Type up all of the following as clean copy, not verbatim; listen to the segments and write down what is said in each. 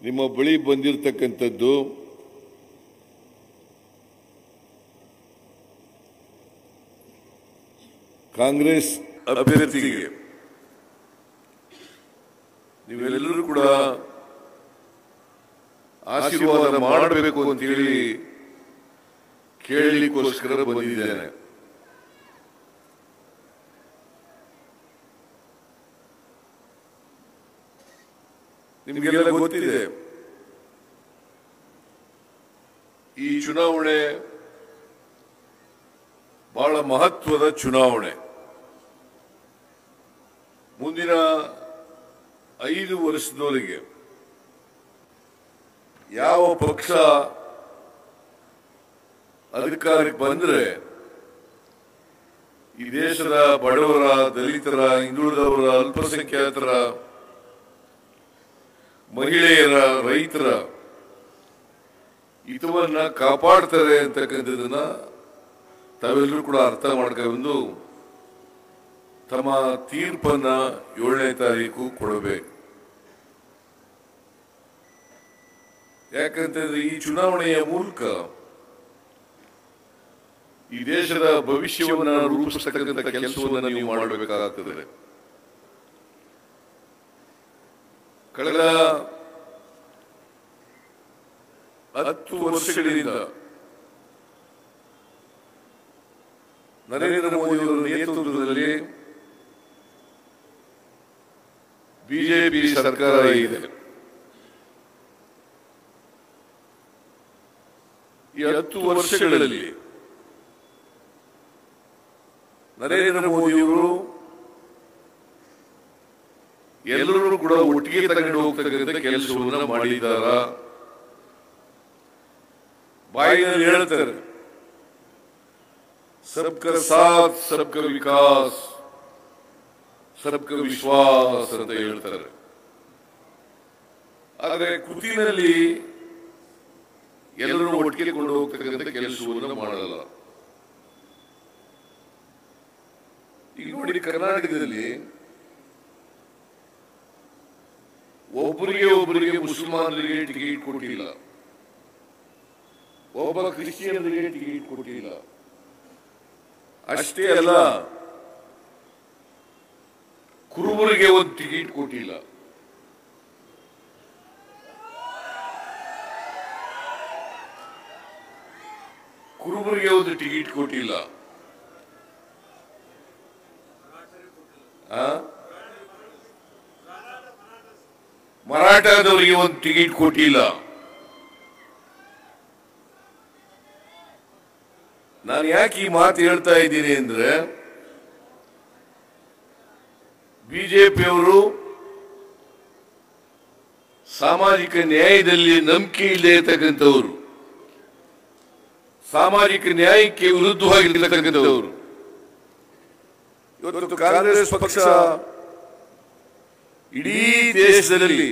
ನಿಮ್ಮ ಬಳಿ ಬಂದಿರತಕ್ಕಂಥದ್ದು ಕಾಂಗ್ರೆಸ್ ಅಭ್ಯರ್ಥಿಗೆ ನೀವೆಲ್ಲರೂ ಕೂಡ ಆಶೀರ್ವಾದ ಮಾಡಬೇಕು ಅಂತೇಳಿ ಕೇಳಲಿಕ್ಕೋಸ್ಕರ ಬಂದಿದ್ದೇನೆ. ನಿಮಗೆಲ್ಲ ಗೊತ್ತಿದೆ, ಈ ಚುನಾವಣೆ ಬಹಳ ಮಹತ್ವದ ಚುನಾವಣೆ. ಮುಂದಿನ 5 ವರ್ಷದವರೆಗೆ ಯಾವ ಪಕ್ಷ ಅಧಿಕಾರಕ್ಕೆ ಬಂದರೆ ಈ ದೇಶದ ಬಡವರ, ದಲಿತರ, ಹಿಂದುಳಿದವರ, ಅಲ್ಪಸಂಖ್ಯಾತರ, ಮಹಿಳೆಯರ, ರೈತರ ಹಿತವನ್ನ ಕಾಪಾಡ್ತಾರೆ ಅಂತಕ್ಕಂಥದನ್ನ ತಾವೆಲ್ಲರೂ ಕೂಡ ಅರ್ಥ ಮಾಡ್ಕೊಂಡು ತಮ್ಮ ತೀರ್ಪನ್ನ 7ನೇ ತಾರೀಕು ಕೊಡಬೇಕು. ಯಾಕಂತಂದ್ರೆ ಈ ಚುನಾವಣೆಯ ಮೂಲಕ ಈ ದೇಶದ ಭವಿಷ್ಯವನ್ನ ರೂಪಿಸತಕ್ಕಂಥ ಕೆಲಸವನ್ನ ನೀವು ಮಾಡಬೇಕಾಗುತ್ತದೆ. ಕಳೆದ 10 ವರ್ಷಗಳಿಂದ ನರೇಂದ್ರ ಮೋದಿಯವರ ನೇತೃತ್ವದಲ್ಲಿ ಬಿಜೆಪಿ ಸರ್ಕಾರ ಇದೆ. ಈ 10 ವರ್ಷಗಳಲ್ಲಿ ನರೇಂದ್ರ ಮೋದಿಯವರು ಎಲ್ಲರೂ ಕೂಡ ಒಟ್ಟಿಗೆ ತಗೊಂಡು ಹೋಗ್ತಕ್ಕಂಥ ಕೆಲಸವನ್ನ ಮಾಡಿದ್ದಾರ. ಬಾಯಿನಲ್ಲಿ ಹೇಳ್ತಾರೆ, ಸಬ್ಕಾ ಸಾಥ್ ಸಬ್ಕಾ ವಿಕಾಸ್ ಸಬ್ಕಾ ವಿಶ್ವಾಸ್ ಅಂತ ಹೇಳ್ತಾರೆ. ಆದರೆ ಕೃತಿನಲ್ಲಿ ಎಲ್ಲರೂ ಒಟ್ಟಿಗೆ ಕೊಂಡು ಹೋಗ್ತಕ್ಕಂಥ ಕೆಲಸವನ್ನು ಮಾಡಲ್ಲ. ಈಗ ನೋಡಿ, ಕರ್ನಾಟಕದಲ್ಲಿ ಒಬ್ಬರಿಗೆ ಮುಸಲ್ಮಾನರಿಗೆ ಟಿಕೆಟ್ ಕೊಟ್ಟಿಲ್ಲ, ಒಬ್ಬ ಕ್ರಿಶ್ಚಿಯನ್ರಿಗೆ ಟಿಕೆಟ್ ಕೊಟ್ಟಿಲ್ಲ. ಅಷ್ಟೇ ಅಲ್ಲ, ಕುರುಬರಿಗೆ ಒಂದು ಟಿಕೆಟ್ ಕೊಟ್ಟಿಲ್ಲ. ಕುರುಬರಿಗೆ ಒಂದು ಟಿಕೆಟ್ ಕೊಟ್ಟಿಲ್ಲ. ಮರಾಠದವರಿಗೆ ಒಂದು ಟಿಕೆಟ್ ಕೊಟ್ಟಿಲ್ಲ. ನಾನು ಯಾಕೆ ಈ ಮಾತು ಹೇಳ್ತಾ ಇದ್ದೀನಿ ಅಂದ್ರೆ, ಬಿಜೆಪಿಯವರು ಸಾಮಾಜಿಕ ನ್ಯಾಯದಲ್ಲಿ ನಂಬಿಕೆ ಇಲ್ಲದೆ ಇರತಕ್ಕಂಥವ್ರು, ಸಾಮಾಜಿಕ ನ್ಯಾಯಕ್ಕೆ ವಿರುದ್ಧವಾಗಿರ್ತಕ್ಕಂಥವ್ರು. ಇವತ್ತು ಕಾಂಗ್ರೆಸ್ ಪಕ್ಷ ಇಡೀ ದೇಶದಲ್ಲಿ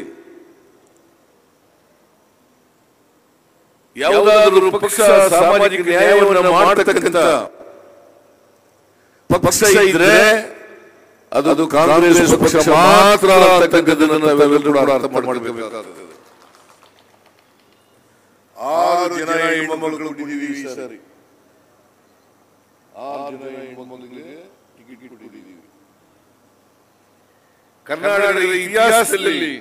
ಯಾವುದಾದರೂ ಪಕ್ಷ ಸಾಮಾಜಿಕ ನ್ಯಾಯವನ್ನು ಮಾಡತಕ್ಕಂಥ ಪಕ್ಷ ಇದ್ರೆ ಅದು ಕಾಂಗ್ರೆಸ್ ಪಕ್ಷ ಮಾತ್ರ ಅಂತಕ್ಕಂಥದ್ದನ್ನು ನಾವೆಲ್ಲರೂ ಅರ್ಥ ಮಾಡಬೇಕಾಗುತ್ತದೆ. 6 ಜನ ಹೆಣ್ಮಕ್ಳು ಕೊಟ್ಟಿದ್ದೀವಿ ಸರಿ, 6 ಜನ ಹೆಣ್ಮಕ್ಳಿಗೆ ಟಿಕೆಟ್ ಕೊಟ್ಟಿದ್ದೀವಿ. ಕರ್ನಾಟಕದ ಇತಿಹಾಸದಲ್ಲಿ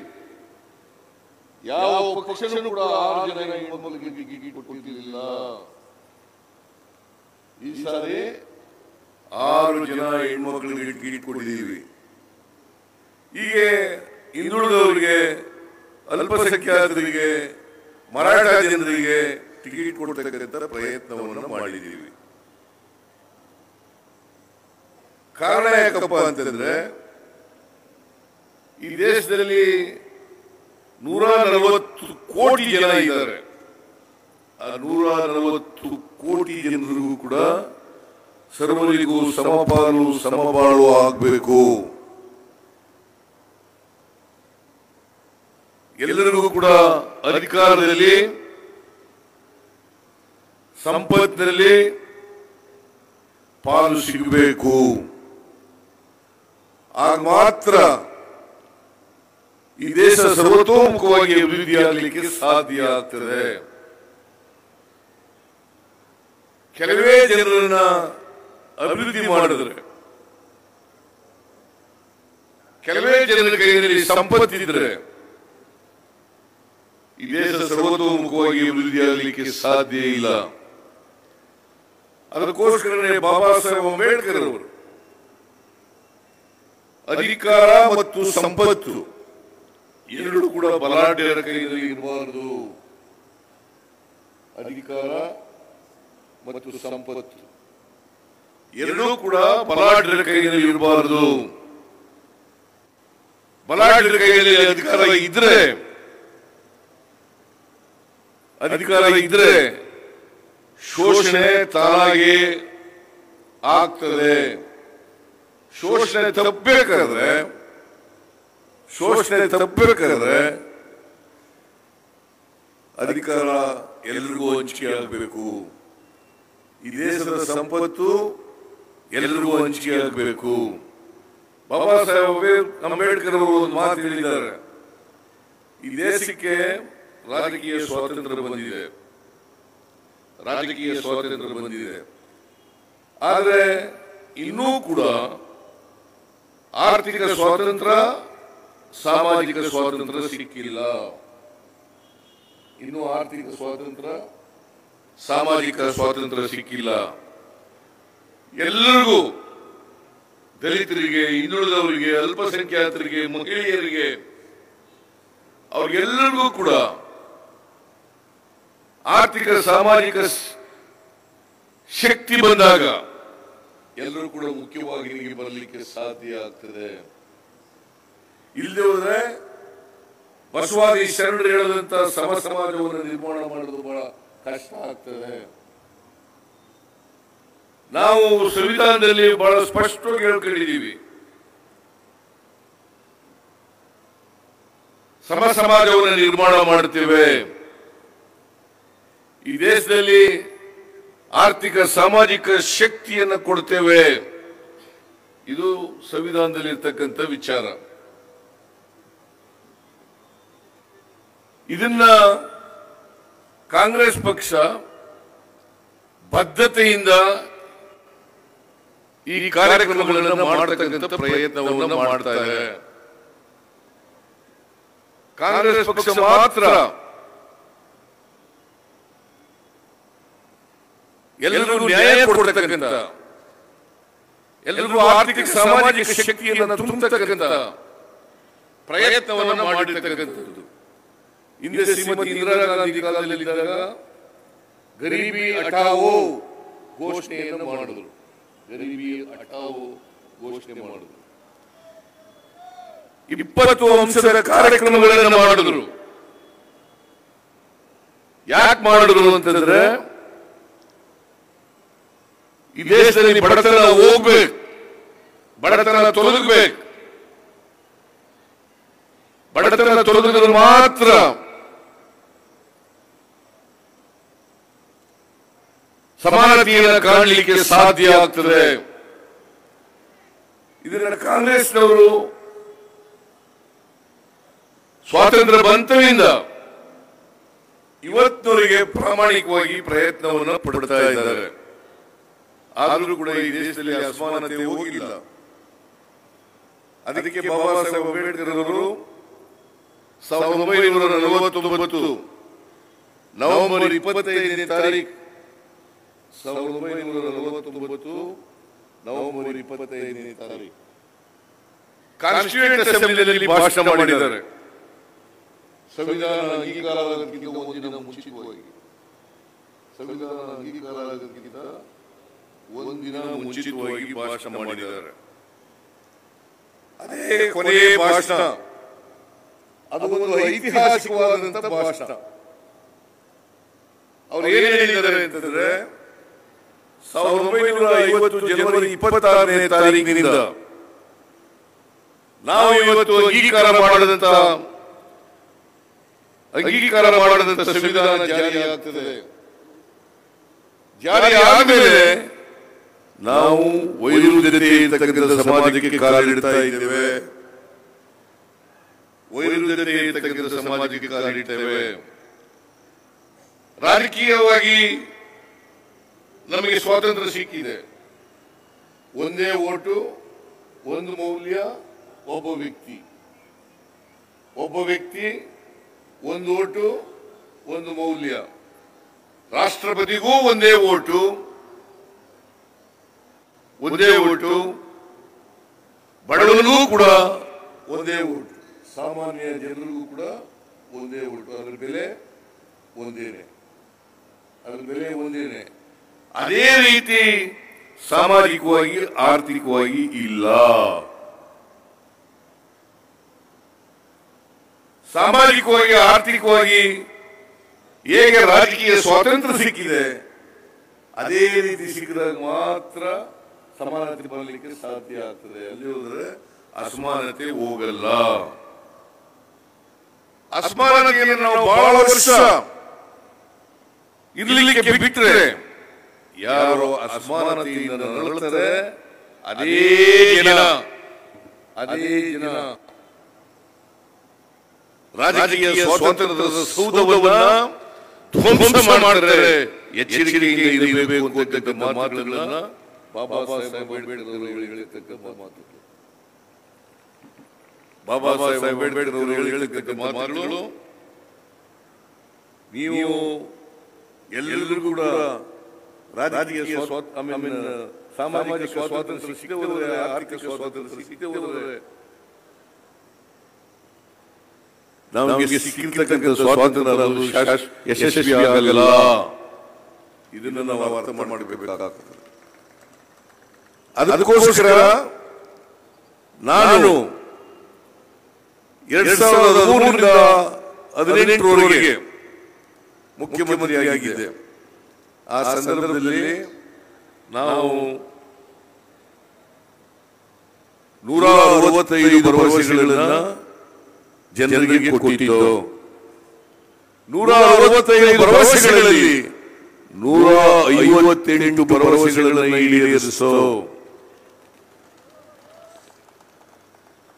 ಯಾವ ಪಕ್ಷನೂ ಕೂಡ 6 ಜನ ಹೆಣ್ಮಕ್ಳಿಗೆ ಟಿಕೆಟ್ ಕೊಟ್ಟಿರಲಿಲ್ಲ. ಈ ಸಾರಿ 6 ಜನ ಹೆಣ್ಮಕ್ಳಿಗೆ ಟಿಕೆಟ್ ಕೊಟ್ಟಿದ್ದೀವಿ. ಹೀಗೆ ಹಿಂದುಳಿದವರಿಗೆ, ಅಲ್ಪಸಂಖ್ಯಾತರಿಗೆ, ಮರಾಠ ಜನರಿಗೆ ಟಿಕೆಟ್ ಕೊಡ್ತಕ್ಕಂಥ ಪ್ರಯತ್ನವನ್ನು ಮಾಡಿದ್ದೀವಿ. ಕಾರಣ ಯಾಕಪ್ಪ ಅಂತಂದ್ರೆ, ಈ ದೇಶದಲ್ಲಿ 140 ಕೋಟಿ ಜನ ಇದ್ದಾರೆ. ಆ 140 ಕೋಟಿ ಜನರಿಗೂ ಕೂಡ ಸರ್ವರಿಗೂ ಸಮಪಾಲು ಸಮಬಾಳು ಆಗಬೇಕು. ಎಲ್ಲರಿಗೂ ಕೂಡ ಅಧಿಕಾರದಲ್ಲಿ, ಸಂಪತ್ತಿನಲ್ಲಿ ಪಾಲು ಸಿಗಬೇಕು. ಆಗ ಮಾತ್ರ ಈ ದೇಶ ಸರ್ವತೋಮುಖವಾಗಿ ಅಭಿವೃದ್ಧಿಯಾಗಲಿಕ್ಕೆ ಸಾಧ್ಯ ಆಗ್ತದೆ. ಕೆಲವೇ ಜನರನ್ನ ಅಭಿವೃದ್ಧಿ ಮಾಡಿದ್ರೆ, ಕೆಲವೇ ಜನರ ಕೈಯಲ್ಲಿ ಸಂಪತ್ತಿದ್ರೆ ಈ ದೇಶ ಸರ್ವತೋಮುಖವಾಗಿ ಅಭಿವೃದ್ಧಿಯಾಗಲಿಕ್ಕೆ ಸಾಧ್ಯ ಇಲ್ಲ. ಅದಕ್ಕೋಸ್ಕರನೇ ಬಾಬಾ ಸಾಹೇಬ್ ಅಂಬೇಡ್ಕರ್ ಅವರು ಅಧಿಕಾರ ಮತ್ತು ಸಂಪತ್ತು ಎರಡೂ ಕೂಡ ಬಲಾಢ್ಯರ ಕೈಯಲ್ಲಿ ಇರಬಾರದು. ಅಧಿಕಾರ ಮತ್ತು ಸಂಪತ್ತು ಎರಡೂ ಕೂಡ ಬಲಾಢ್ಯರ ಕೈಯಲ್ಲಿ ಇರಬಾರದು. ಬಲಾಢ್ಯರ ಕೈಯಲ್ಲಿ ಅಧಿಕಾರ ಇದ್ರೆ ಶೋಷಣೆ ತಾನಾಗಿ ಆಗ್ತದೆ. ಶೋಷಣೆ ತಪ್ಪಬೇಕಾದ್ರೆ ಅಧಿಕಾರ ಎಲ್ರಿಗೂ ಹಂಚಿಕೆ ಆಗಬೇಕು. ಈ ದೇಶದ ಸಂಪತ್ತು ಎಲ್ರಿಗೂ ಹಂಚಿಕೆ ಆಗಬೇಕು. ಬಾಬಾ ಸಾಹೇಬ್ ಅಂಬೇಡ್ಕರ್ ಅವರು ಒಂದು ಮಾತು ಹೇಳಿದ್ದಾರೆ, ಈ ದೇಶಕ್ಕೆ ರಾಜಕೀಯ ಸ್ವಾತಂತ್ರ್ಯ ಬಂದಿದೆ, ಆದರೆ ಇನ್ನೂ ಕೂಡ ಆರ್ಥಿಕ ಸ್ವಾತಂತ್ರ್ಯ, ಸಾಮಾಜಿಕ ಸ್ವಾತಂತ್ರ್ಯ ಸಿಕ್ಕಿಲ್ಲ. ಇನ್ನೂ ಆರ್ಥಿಕ ಸ್ವಾತಂತ್ರ್ಯ, ಸಾಮಾಜಿಕ ಸ್ವಾತಂತ್ರ್ಯ ಸಿಕ್ಕಿಲ್ಲ. ಎಲ್ಲರಿಗೂ, ದಲಿತರಿಗೆ, ಹಿಂದುಳಿದವರಿಗೆ, ಅಲ್ಪಸಂಖ್ಯಾತರಿಗೆ, ಮಹಿಳೆಯರಿಗೆ, ಅವ್ರಿಗೆಲ್ಲರಿಗೂ ಕೂಡ ಆರ್ಥಿಕ ಸಾಮಾಜಿಕ ಶಕ್ತಿ ಬಂದಾಗ ಎಲ್ಲರೂ ಕೂಡ ಮುಖ್ಯವಾಗಿ ಬರಲಿಕ್ಕೆ ಸಾಧ್ಯ ಆಗ್ತದೆ. ಇಲ್ಲದೆ ಹೋದ್ರೆ ಬಸವಾದಿ ಶರಣರು ಹೇಳದಂತ ಸಮ ಸಮಾಜವನ್ನು ನಿರ್ಮಾಣ ಮಾಡೋದು ಬಹಳ ಕಷ್ಟ ಆಗ್ತದೆ. ನಾವು ಸಂವಿಧಾನದಲ್ಲಿ ಬಹಳ ಸ್ಪಷ್ಟವಾಗಿ ಹೇಳ್ಕೊಂಡಿದ್ದೀವಿ, ಸಮ ಸಮಾಜವನ್ನು ನಿರ್ಮಾಣ ಮಾಡುತ್ತೇವೆ. ಈ ದೇಶದಲ್ಲಿ ಆರ್ಥಿಕ ಸಾಮಾಜಿಕ ಶಕ್ತಿಯನ್ನು ಕೊಡ್ತೇವೆ. ಇದು ಸಂವಿಧಾನದಲ್ಲಿ ಇರ್ತಕ್ಕಂಥ ವಿಚಾರ. ಇದನ್ನ ಕಾಂಗ್ರೆಸ್ ಪಕ್ಷ ಬದ್ಧತೆಯಿಂದ ಈ ಕಾರ್ಯಕ್ರಮಗಳನ್ನು ಮಾಡತಕ್ಕಂಥ ಪ್ರಯತ್ನವನ್ನು ಮಾಡ್ತಾ ಇದೆ. ಕಾಂಗ್ರೆಸ್ ಪಕ್ಷ ಮಾತ್ರ ಎಲ್ಲರಿಗೂ ನ್ಯಾಯ ಕೊಡ್ತಕ್ಕಂಥ, ಎಲ್ಲರಿಗೂ ಆರ್ಥಿಕ ಸಾಮಾಜಿಕ ಶಕ್ತಿಯನ್ನು ತುಂಬತಕ್ಕಂಥ ಪ್ರಯತ್ನವನ್ನು ಮಾಡಿರ್ತಕ್ಕಂಥದ್ದು. ಹಿಂದೆ ಶ್ರೀಮತಿ ಇಂದಿರಾ ಗಾಂಧಿ ಕಾಲದಲ್ಲಿದ್ದಾಗ ಗರೀಬಿ ಹಟಾವೋ ಘೋಷಣೆಯನ್ನು ಮಾಡಿದ್ರು. 20 ಅಂಶದ ಕಾರ್ಯಕ್ರಮಗಳನ್ನು ಮಾಡಿದ್ರು. ಯಾಕೆ ಮಾಡಿದ್ರು ಅಂತಂದ್ರೆ, ಈ ದೇಶದಲ್ಲಿ ಬಡತನ ಹೋಗ್ಬೇಕು, ಬಡತನ ತೊಲಗಬೇಕು. ಬಡತನ ತೊಲಗಿದ್ರೆ ಮಾತ್ರ ಸಮಾನತೆಯನ್ನು ಕಾಣಲಿಕ್ಕೆ ಸಾಧ್ಯ ಆಗ್ತದೆ. ಇದನ್ನ ಕಾಂಗ್ರೆಸ್ನವರು ಸ್ವಾತಂತ್ರ್ಯ ಬಂತವಿಂದ ಇವತ್ತಿನವರೆಗೆ ಪ್ರಾಮಾಣಿಕವಾಗಿ ಪ್ರಯತ್ನವನ್ನು ಪಡ್ತಾ ಇದ್ದಾರೆ. ಆದರೂ ಕೂಡ ಈ ದೇಶದಲ್ಲಿ ಅಸಮಾನತೆ ಹೋಗಿಲ್ಲ. ಅದಕ್ಕೆ ಬಾಬಾ ಸಾಹೇಬ್ ಅಂಬೇಡ್ಕರ್ ಅವರು 1949 ನವೆಂಬರ್ 25ನೇ ತಾರೀಕು 1949 ನವೆಂಬರ್ 25ನೇ ತಾರೀಕು ಕಾನ್ಸ್ಟಿಟ್ಯೂಂಟ್ ಅಸೆಂಬ್ಲಿಯಲ್ಲಿ ಭಾಷಣ ಮಾಡಿದ್ದಾರೆ. ಸಂವಿಧಾನ ಅಂಗೀಕಾರ ಆಗೋದಕ್ಕಿಂತ ಒಂದಿನ ಮುಂಚಿತವಾಗಿ, ಸಂವಿಧಾನ ಅಂಗೀಕಾರ ಆಗೋದಕ್ಕಿಂತ ಒಂದಿನ ಮುಂಚಿತವಾಗಿ ಭಾಷಣ ಮಾಡಿದ್ದಾರೆ. ಅದೇ ಕೊನೆಯ ಭಾಷಣ, ಅದು ಒಂದು ಐತಿಹಾಸಿಕವಾದಂತ ಭಾಷಣ. ಅವ್ರು ಏನ್ ಹೇಳಿದ್ದಾರೆ ಅಂತಂದ್ರೆ, 1950 ಜನವರಿ 26ನೇ ತಾರೀಕಿನಿಂದ ನಾವು ಇವತ್ತು ಅಂಗೀಕಾರ ಮಾಡದಂತ ಸಂವಿಧಾನ ಜಾರಿಯಾಗ್ತದೆ. ಜಾರಿ ಆದ್ಮೇಲೆ ನಾವು ವೈರುಧ್ಯತೆ ಇರ್ತಕ್ಕಂಥ ಸಮಾಜಕ್ಕೆ ಕಾಲಿಡ್ತಾ ಇದ್ದೇವೆ. ವೈರುಧ್ಯತೆ ಇರತಕ್ಕಂಥ ಸಮಾಜಕ್ಕೆ ಕಾಲಿಡ್ತೇವೆ. ರಾಜಕೀಯವಾಗಿ ನಮಗೆ ಸ್ವಾತಂತ್ರ್ಯ ಸಿಕ್ಕಿದೆ. ಒಂದೇ ಓಟು, ಒಂದು ಮೌಲ್ಯ, ಒಬ್ಬ ವ್ಯಕ್ತಿ, ಒಂದು ಓಟು, ಒಂದು ಮೌಲ್ಯ. ರಾಷ್ಟ್ರಪತಿಗೂ ಒಂದೇ ಓಟು, ಬಡವನಿಗೂ ಕೂಡ ಒಂದೇ ಓಟು, ಸಾಮಾನ್ಯ ಜನರಿಗೂ ಕೂಡ ಒಂದೇ ಓಟು. ಅದರ ಬೆಲೆ ಒಂದೇನೆ. ಅದೇ ರೀತಿ ಸಾಮಾಜಿಕವಾಗಿ ಆರ್ಥಿಕವಾಗಿ ಇಲ್ಲ. ಸಾಮಾಜಿಕವಾಗಿ ಆರ್ಥಿಕವಾಗಿ ಹೇಗೆ ರಾಜಕೀಯ ಸ್ವಾತಂತ್ರ್ಯ ಸಿಕ್ಕಿದೆ, ಅದೇ ರೀತಿ ಸಿಕ್ಕಿದಾಗ ಮಾತ್ರ ಸಮಾನತೆ ಬರಲಿಕ್ಕೆ ಸಾಧ್ಯ ಆಗ್ತದೆ. ಅಲ್ಲಿ ಹೋದ್ರೆ ಅಸಮಾನತೆ ಹೋಗಲ್ಲ. ಅಸಮಾನತೆಯನ್ನು ನಾವು ಬಹಳ ವರ್ಷ ಇರಲಿಕ್ಕೆ ಬಿಟ್ಟರೆ ಯಾರು ಅಸಮಾನತೆಯಿಂದ ನರಳುತ್ತಾರೆ ಅದೇ ಜನ ರಾಜಕೀಯ ಸ್ವಾತಂತ್ರ್ಯದ ಸೌಧವನ್ನ ಧ್ವಂಸ ಮಾಡ್ತಾರೆ. ಎಚ್ಚರಿಕೆಯಿಂದ ಇರಬೇಕು ಅಂತಕ್ಕಂಥ ಮಾತುಗಳನ್ನ ಬಾಬಾ ಸಾಹೇಬ್ ಅಂಬೇಡ್ಕರ್ ಅವರು ಹೇಳಿರ್ತಕ್ಕಂಥ ಮಾತುಗಳು. ಬಾಬಾ ಸಾಹೇಬ್ ಅಂಬೇಡ್ಕರ್ ಅವರು ಹೇಳಿರ್ತಕ್ಕಂಥ ಮಾತುಗಳು ನೀವು ಎಲ್ಲರಿಗೂ ಕೂಡ ರಾಜಕೀಯ ಸಾಮಾಜಿಕ ಸ್ವಾತಂತ್ರ್ಯ ಸಿಕ್ಕದೆ ಹೋದರೆ, ಆರ್ಥಿಕ ಸ್ವಾತಂತ್ರ್ಯ ಸಿಕ್ಕದೆ ಹೋದರೆ ನಮಗೆ ಸಿಕ್ಕಿರ್ತಕ್ಕಂಥ ಸ್ವಾತಂತ್ರ್ಯ ಯಶಸ್ವಿ ಆಗಲ್ಲ. ಇದನ್ನು ನಾವು ಅರ್ಥ ಮಾಡಬೇಕಾಗ್ತದೆ. ಅದಕ್ಕೋಸ್ಕರ ನಾನು 2003ರಿಂದ 2018ರವರೆಗೆ ಮುಖ್ಯಮಂತ್ರಿಯಾಗಿದ್ದೆ. ಆ ಸಂದರ್ಭದಲ್ಲಿ ನಾವು 165 ಭರವಸೆಗಳನ್ನ ಜನರಿಗೆ ಕೊಟ್ಟಿದ್ದು. 165 ಭರವಸೆಗಳಲ್ಲಿ 158 ಭರವಸೆಗಳನ್ನು ಈಡೇರಿಸೋ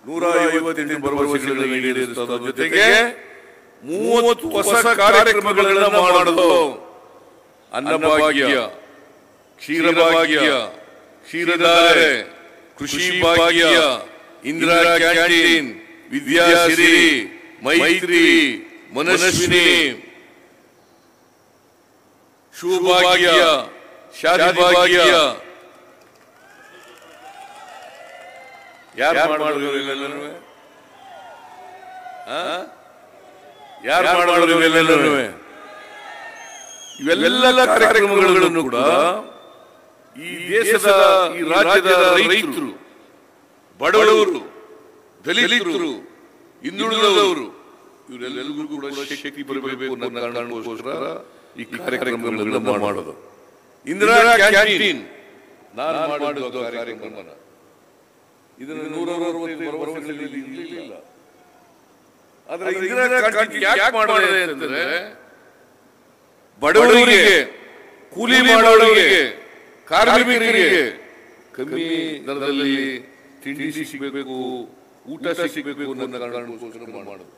158 ಭರವಸೆಗಳನ್ನು ಈಡೇರಿಸೋದ್ರ ಜೊತೆಗೆ 30 ಹೊಸ ಕಾರ್ಯಕ್ರಮಗಳನ್ನು ಮಾಡೋದು. ಅನ್ನಭಾಗ್ಯ, ಕ್ಷೀರಭಾಗ್ಯ, ಕ್ಷೀರಧಾರೆ, ಕೃಷಿ ಭಾಗ್ಯ, ಇಂದಿರಾ ಕ್ಯಾಂಟೀನ್, ವಿದ್ಯಾಸಿರಿ, ಮೈತ್ರಿ, ಮನಸ್ವಿನಿ, ಶುಭಭಾಗ್ಯ, ಶಾದಿ ಭಾಗ್ಯ. ಯಾರು ಮಾಡಿದ್ರು ಇವೆಲ್ಲನೂ? ಯಾರು ಮಾಡಿದ್ರು ಇವೆಲ್ಲನೂ? ಇವೆಲ್ಲ ಕಾರ್ಯಕ್ರಮಗಳನ್ನು ಕೂಡ ಈ ದೇಶದ, ಈ ರಾಜ್ಯದ ರೈತರು, ಬಡವರು, ದಲಿತರು, ಹಿಂದುಳಿದವರು ಇವರೆಲ್ಲರಿಗೂ ಕೂಡ ಶಕ್ತಿ ಬರಬೇಕು ಅನ್ನೋ ಕಾರಣಕ್ಕೋಸ್ಕರ ಈ ಕಾರ್ಯಕ್ರಮಗಳನ್ನು ಮಾಡೋದು. ಇಂದಿರಾ ಕ್ಯಾಂಟೀನ್ ನಾನು ಮಾಡಿದ ಕಾರ್ಯಕ್ರಮನ ಇದನ್ನು 165 ಭರವಸೆಗಳಲ್ಲಿ ಇರಲಿಲ್ಲ. ಆದರೆ ಇಂದಿರಾ ಕ್ಯಾಂಟೀನ್ ಯಾಕೆ ಮಾಡಿದೆ ಅಂತಂದ್ರೆ ಬಡವರಿಗೆ, ಕೂಲಿ ಮಾಡೋರಿಗೆ, ಕಾರ್ಮಿಕರಿಗೆ ಕಮ್ಮಿ ದರದಲ್ಲಿ ತಿಂಡಿ ಸಿಗಬೇಕು, ಊಟ ಸಿಗಬೇಕು ಅನ್ನೋ ಕಾರಣಕ್ಕೋಸ್ಕರ ಮಾಡೋದು.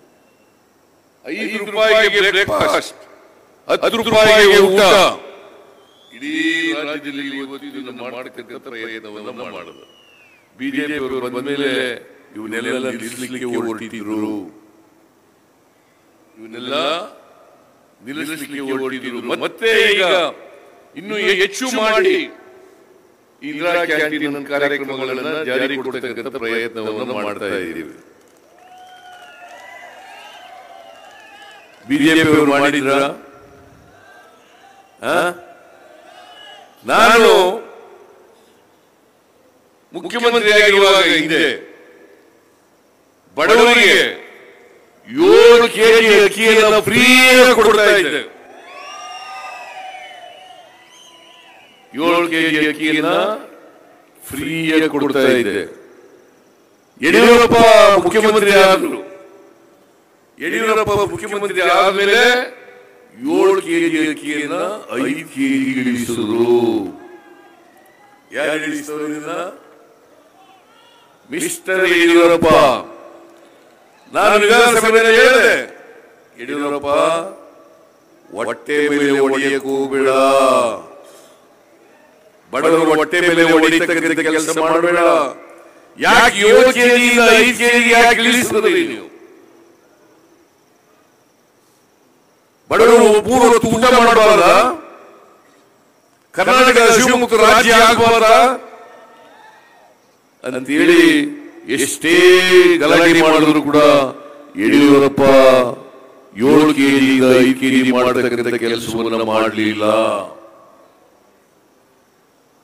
5 ರೂಪಾಯಿಗೆ ಬ್ರೇಕ್ಫಾಸ್ಟ್, 10 ರೂಪಾಯಿಗೆ ಊಟ. ಇಡೀ ರಾಜ್ಯದಲ್ಲಿ ಇವತ್ತು ಇದನ್ನು ಮಾಡತಕ್ಕಂಥ ಪ್ರಯತ್ನವನ್ನು ಮಾಡೋದು. ಬಿಜೆಪಿ ಅವರು ಬಂದ ಮೇಲೆ ಇವನ್ನೆಲ್ಲ ನಿಲ್ಲಿಸಲಿಕ್ಕೆ ಹೊರಟಿದ್ರು. ಮತ್ತೆ ಈಗ ಇನ್ನು ಹೆಚ್ಚು ಮಾಡಿ ಇಂದಿರಾ ಕ್ಯಾಂಟೀನ್ ಕಾರ್ಯಕ್ರಮಗಳನ್ನು ಜಾರಿ ಕೊಡ್ತಕ್ಕಂಥ ಪ್ರಯತ್ನವನ್ನು ಮಾಡ್ತಾ ಇದ್ದೀವಿ. ಬಿಜೆಪಿ ಅವರು ಮಾಡಿದ್ರ? ನಾನು ಮುಖ್ಯಮಂತ್ರಿ ಆಗಿರುವಾಗ ಹಿಂದೆ ಬಡವರಿಗೆ 7 ಕೆಜಿ ಅಕ್ಕಿಯನ್ನು ಫ್ರೀಯಾಗಿ ಕೊಡ್ತಾ ಇದ್ದೆ. 7 ಕೆಜಿ ಅಕ್ಕಿಯನ್ನ ಫ್ರೀಯಾಗಿ ಕೊಡ್ತಾ ಇದ್ದೆ. ಯಡಿಯೂರಪ್ಪ ಮುಖ್ಯಮಂತ್ರಿ ಆದ್ರು. ಯಡಿಯೂರಪ್ಪ ಮುಖ್ಯಮಂತ್ರಿ ಆದ್ಮೇಲೆ 7 ಕೆಜಿ ಅಕ್ಕಿಯನ್ನ 5 ಕೆಜಿ ಇಳಿಸಿದ್ರು. ಯಾರು ಇಳಿಸಿದ್ರು? ಮಿಸ್ಟರ್ ಯಡಿಯೂರಪ್ಪ. ನಾನು ವಿಧಾನಸಭೆಯಲ್ಲಿ ಹೇಳಿದೆ, ಯಡಿಯೂರಪ್ಪ ಹೊಟ್ಟೆ ಮೇಲೆ ಹೊಡೆಯಕ್ಕೂ ಬೇಡ, ಬಡವರು ಹೊಟ್ಟೆ ಮೇಲೆ ಹೊಡಿತಕ್ಕಂಥ ಕೆಲಸ ಮಾಡಬೇಡ. ಯಾಕೆ 7 ಕೆಜಿಯಿಂದ 5 ಕೆಜಿಗೆ ಯಾಕೆ ಇಳಿಸಿದ್ರಿ ನೀವು? ಬಡವರು 3 ಹೊತ್ತು ಊಟ ಮಾಡಬಾರ್ದ? ಕರ್ನಾಟಕ ಶಿವಮುಕ್ತ ರಾಜ್ಯ ಆಗಬಾರ್ದ ಅಂತೇಳಿ ಎಷ್ಟೇ ಗಲಾಟೆ ಮಾಡಿದ್ರು ಕೂಡ ಯಡಿಯೂರಪ್ಪ 7 ಕೆಜಿಯಿಂದ 5 ಕೆಜಿ ಮಾಡತಕ್ಕಂಥ ಕೆಲಸವನ್ನ ಮಾಡಲಿಲ್ಲ.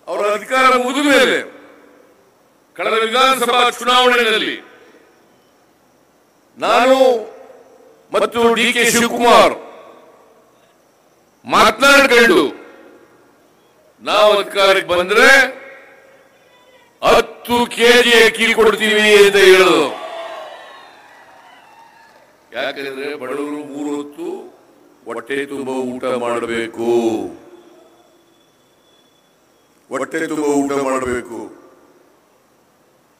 ಅವರ ಅಧಿಕಾರ ಮುಗಿದ ಮೇಲೆ ಕಳೆದ ವಿಧಾನಸಭಾ ಚುನಾವಣೆಯಲ್ಲಿ ನಾನು ಮತ್ತು DK ಶಿವಕುಮಾರ್ ಮಾತನಾಡಿಕೊಂಡು ನಾವು ಅಧಿಕಾರಕ್ಕೆ ಬಂದ್ರೆ 10 ಕೆಜಿ ಅಕ್ಕಿ ಕೊಡ್ತೀವಿ ಅಂತ ಹೇಳೋದು. ಯಾಕಂದ್ರೆ ಬಡವರು 3 ಹೊತ್ತು ಹೊಟ್ಟೆ ತುಂಬ ಊಟ ಮಾಡಬೇಕು, ಹೊಟ್ಟೆ ತುಂಬ ಊಟ ಮಾಡಬೇಕು.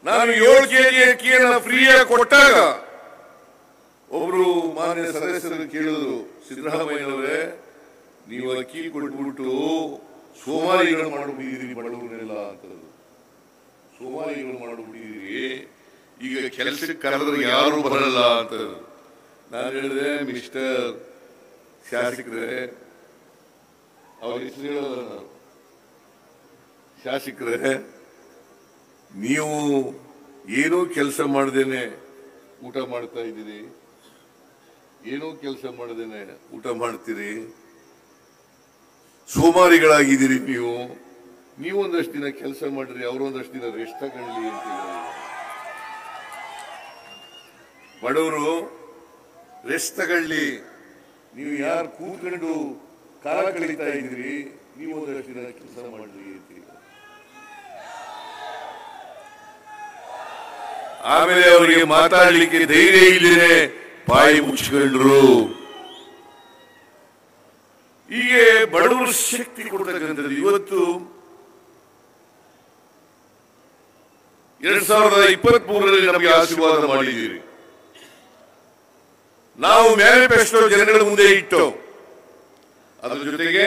ನಾನು 7 ಕೆಜಿ ಅಕ್ಕಿಯನ್ನು ಫ್ರೀಯಾಗಿ ಕೊಟ್ಟಾಗ ಒಬ್ರು ಮಾನ್ಯ ಸದಸ್ಯರು ಕೇಳಿದ್ರು, ಸಿದ್ದರಾಮಯ್ಯನವರೇ ನೀವು ಅಕ್ಕಿ ಕೊಟ್ಬಿಟ್ಟು ಸೋಮಾರಿಗಳು ಮಾಡಿಬಿಟ್ಟಿದ್ದೀರಿ ಬಡವರನ್ನೆಲ್ಲ ಅಂತದ್ದು. ಸೋಮಾರಿಗಳು ಮಾಡಿಬಿಟ್ಟಿದ್ದೀರಿ, ಈಗ ಕೆಲಸಕ್ಕೆ ಕರೆದ್ರೆ ಯಾರು ಬರಲ್ಲ ಅಂತದ್ದು. ನಾನು ಹೇಳಿದೆ, ಮಿಸ್ಟರ್ ಶಾಸಕರೇ, ಅವ್ರ ಹೆಸರು ಹೇಳಲ್ಲ ನಾವು, ಶಾಸಕರೇ ನೀವು ಏನೂ ಕೆಲಸ ಮಾಡದೇನೆ ಊಟ ಮಾಡ್ತಾ ಇದ್ದೀರಿ, ಏನೂ ಕೆಲಸ ಮಾಡದೇನೆ ಊಟ ಮಾಡ್ತೀರಿ, ಸೋಮಾರಿಗಳಾಗಿದ್ದೀರಿ ನೀವು ಒಂದಷ್ಟು ದಿನ ಕೆಲಸ ಮಾಡ್ರಿ, ಅವರೊಂದಷ್ಟು ದಿನ ರೆಸ್ಟ್ ತಗೊಳ್ಳಿ ಅಂತ ಹೇಳಿ. ಬಡವರು ರೆಸ್ಟ್ ತಗೊಳ್ಳಿ, ನೀವು ಯಾರು ಕೂತ್ಕೊಂಡು ಕಾಲ ಕಳೀತಾ ಇದ್ದೀರಿ, ನೀವು ಒಂದಷ್ಟು ದಿನ ಕೆಲಸ ಮಾಡ್ರಿ ಅಂತ. ಆಮೇಲೆ ಅವರಿಗೆ ಮಾತಾಡಲಿಕ್ಕೆ ಧೈರ್ಯ ಇಲ್ಲದೆ ಬಾಯಿ ಮುಚ್ಚಿಕೊಂಡ್ರು. ಹೀಗೆ ಬಡವರು ಶಕ್ತಿ ಕೊಡ್ತಕ್ಕಂಥದ್ದು. ಇವತ್ತು 2023ರಲ್ಲಿ ನಮಗೆ ಆಶೀರ್ವಾದ ಮಾಡಿದ್ದೀರಿ. ನಾವು ಮ್ಯಾನಿಫೆಸ್ಟೋ ಜನಗಳ ಮುಂದೆ ಇಟ್ಟು ಅದರ ಜೊತೆಗೆ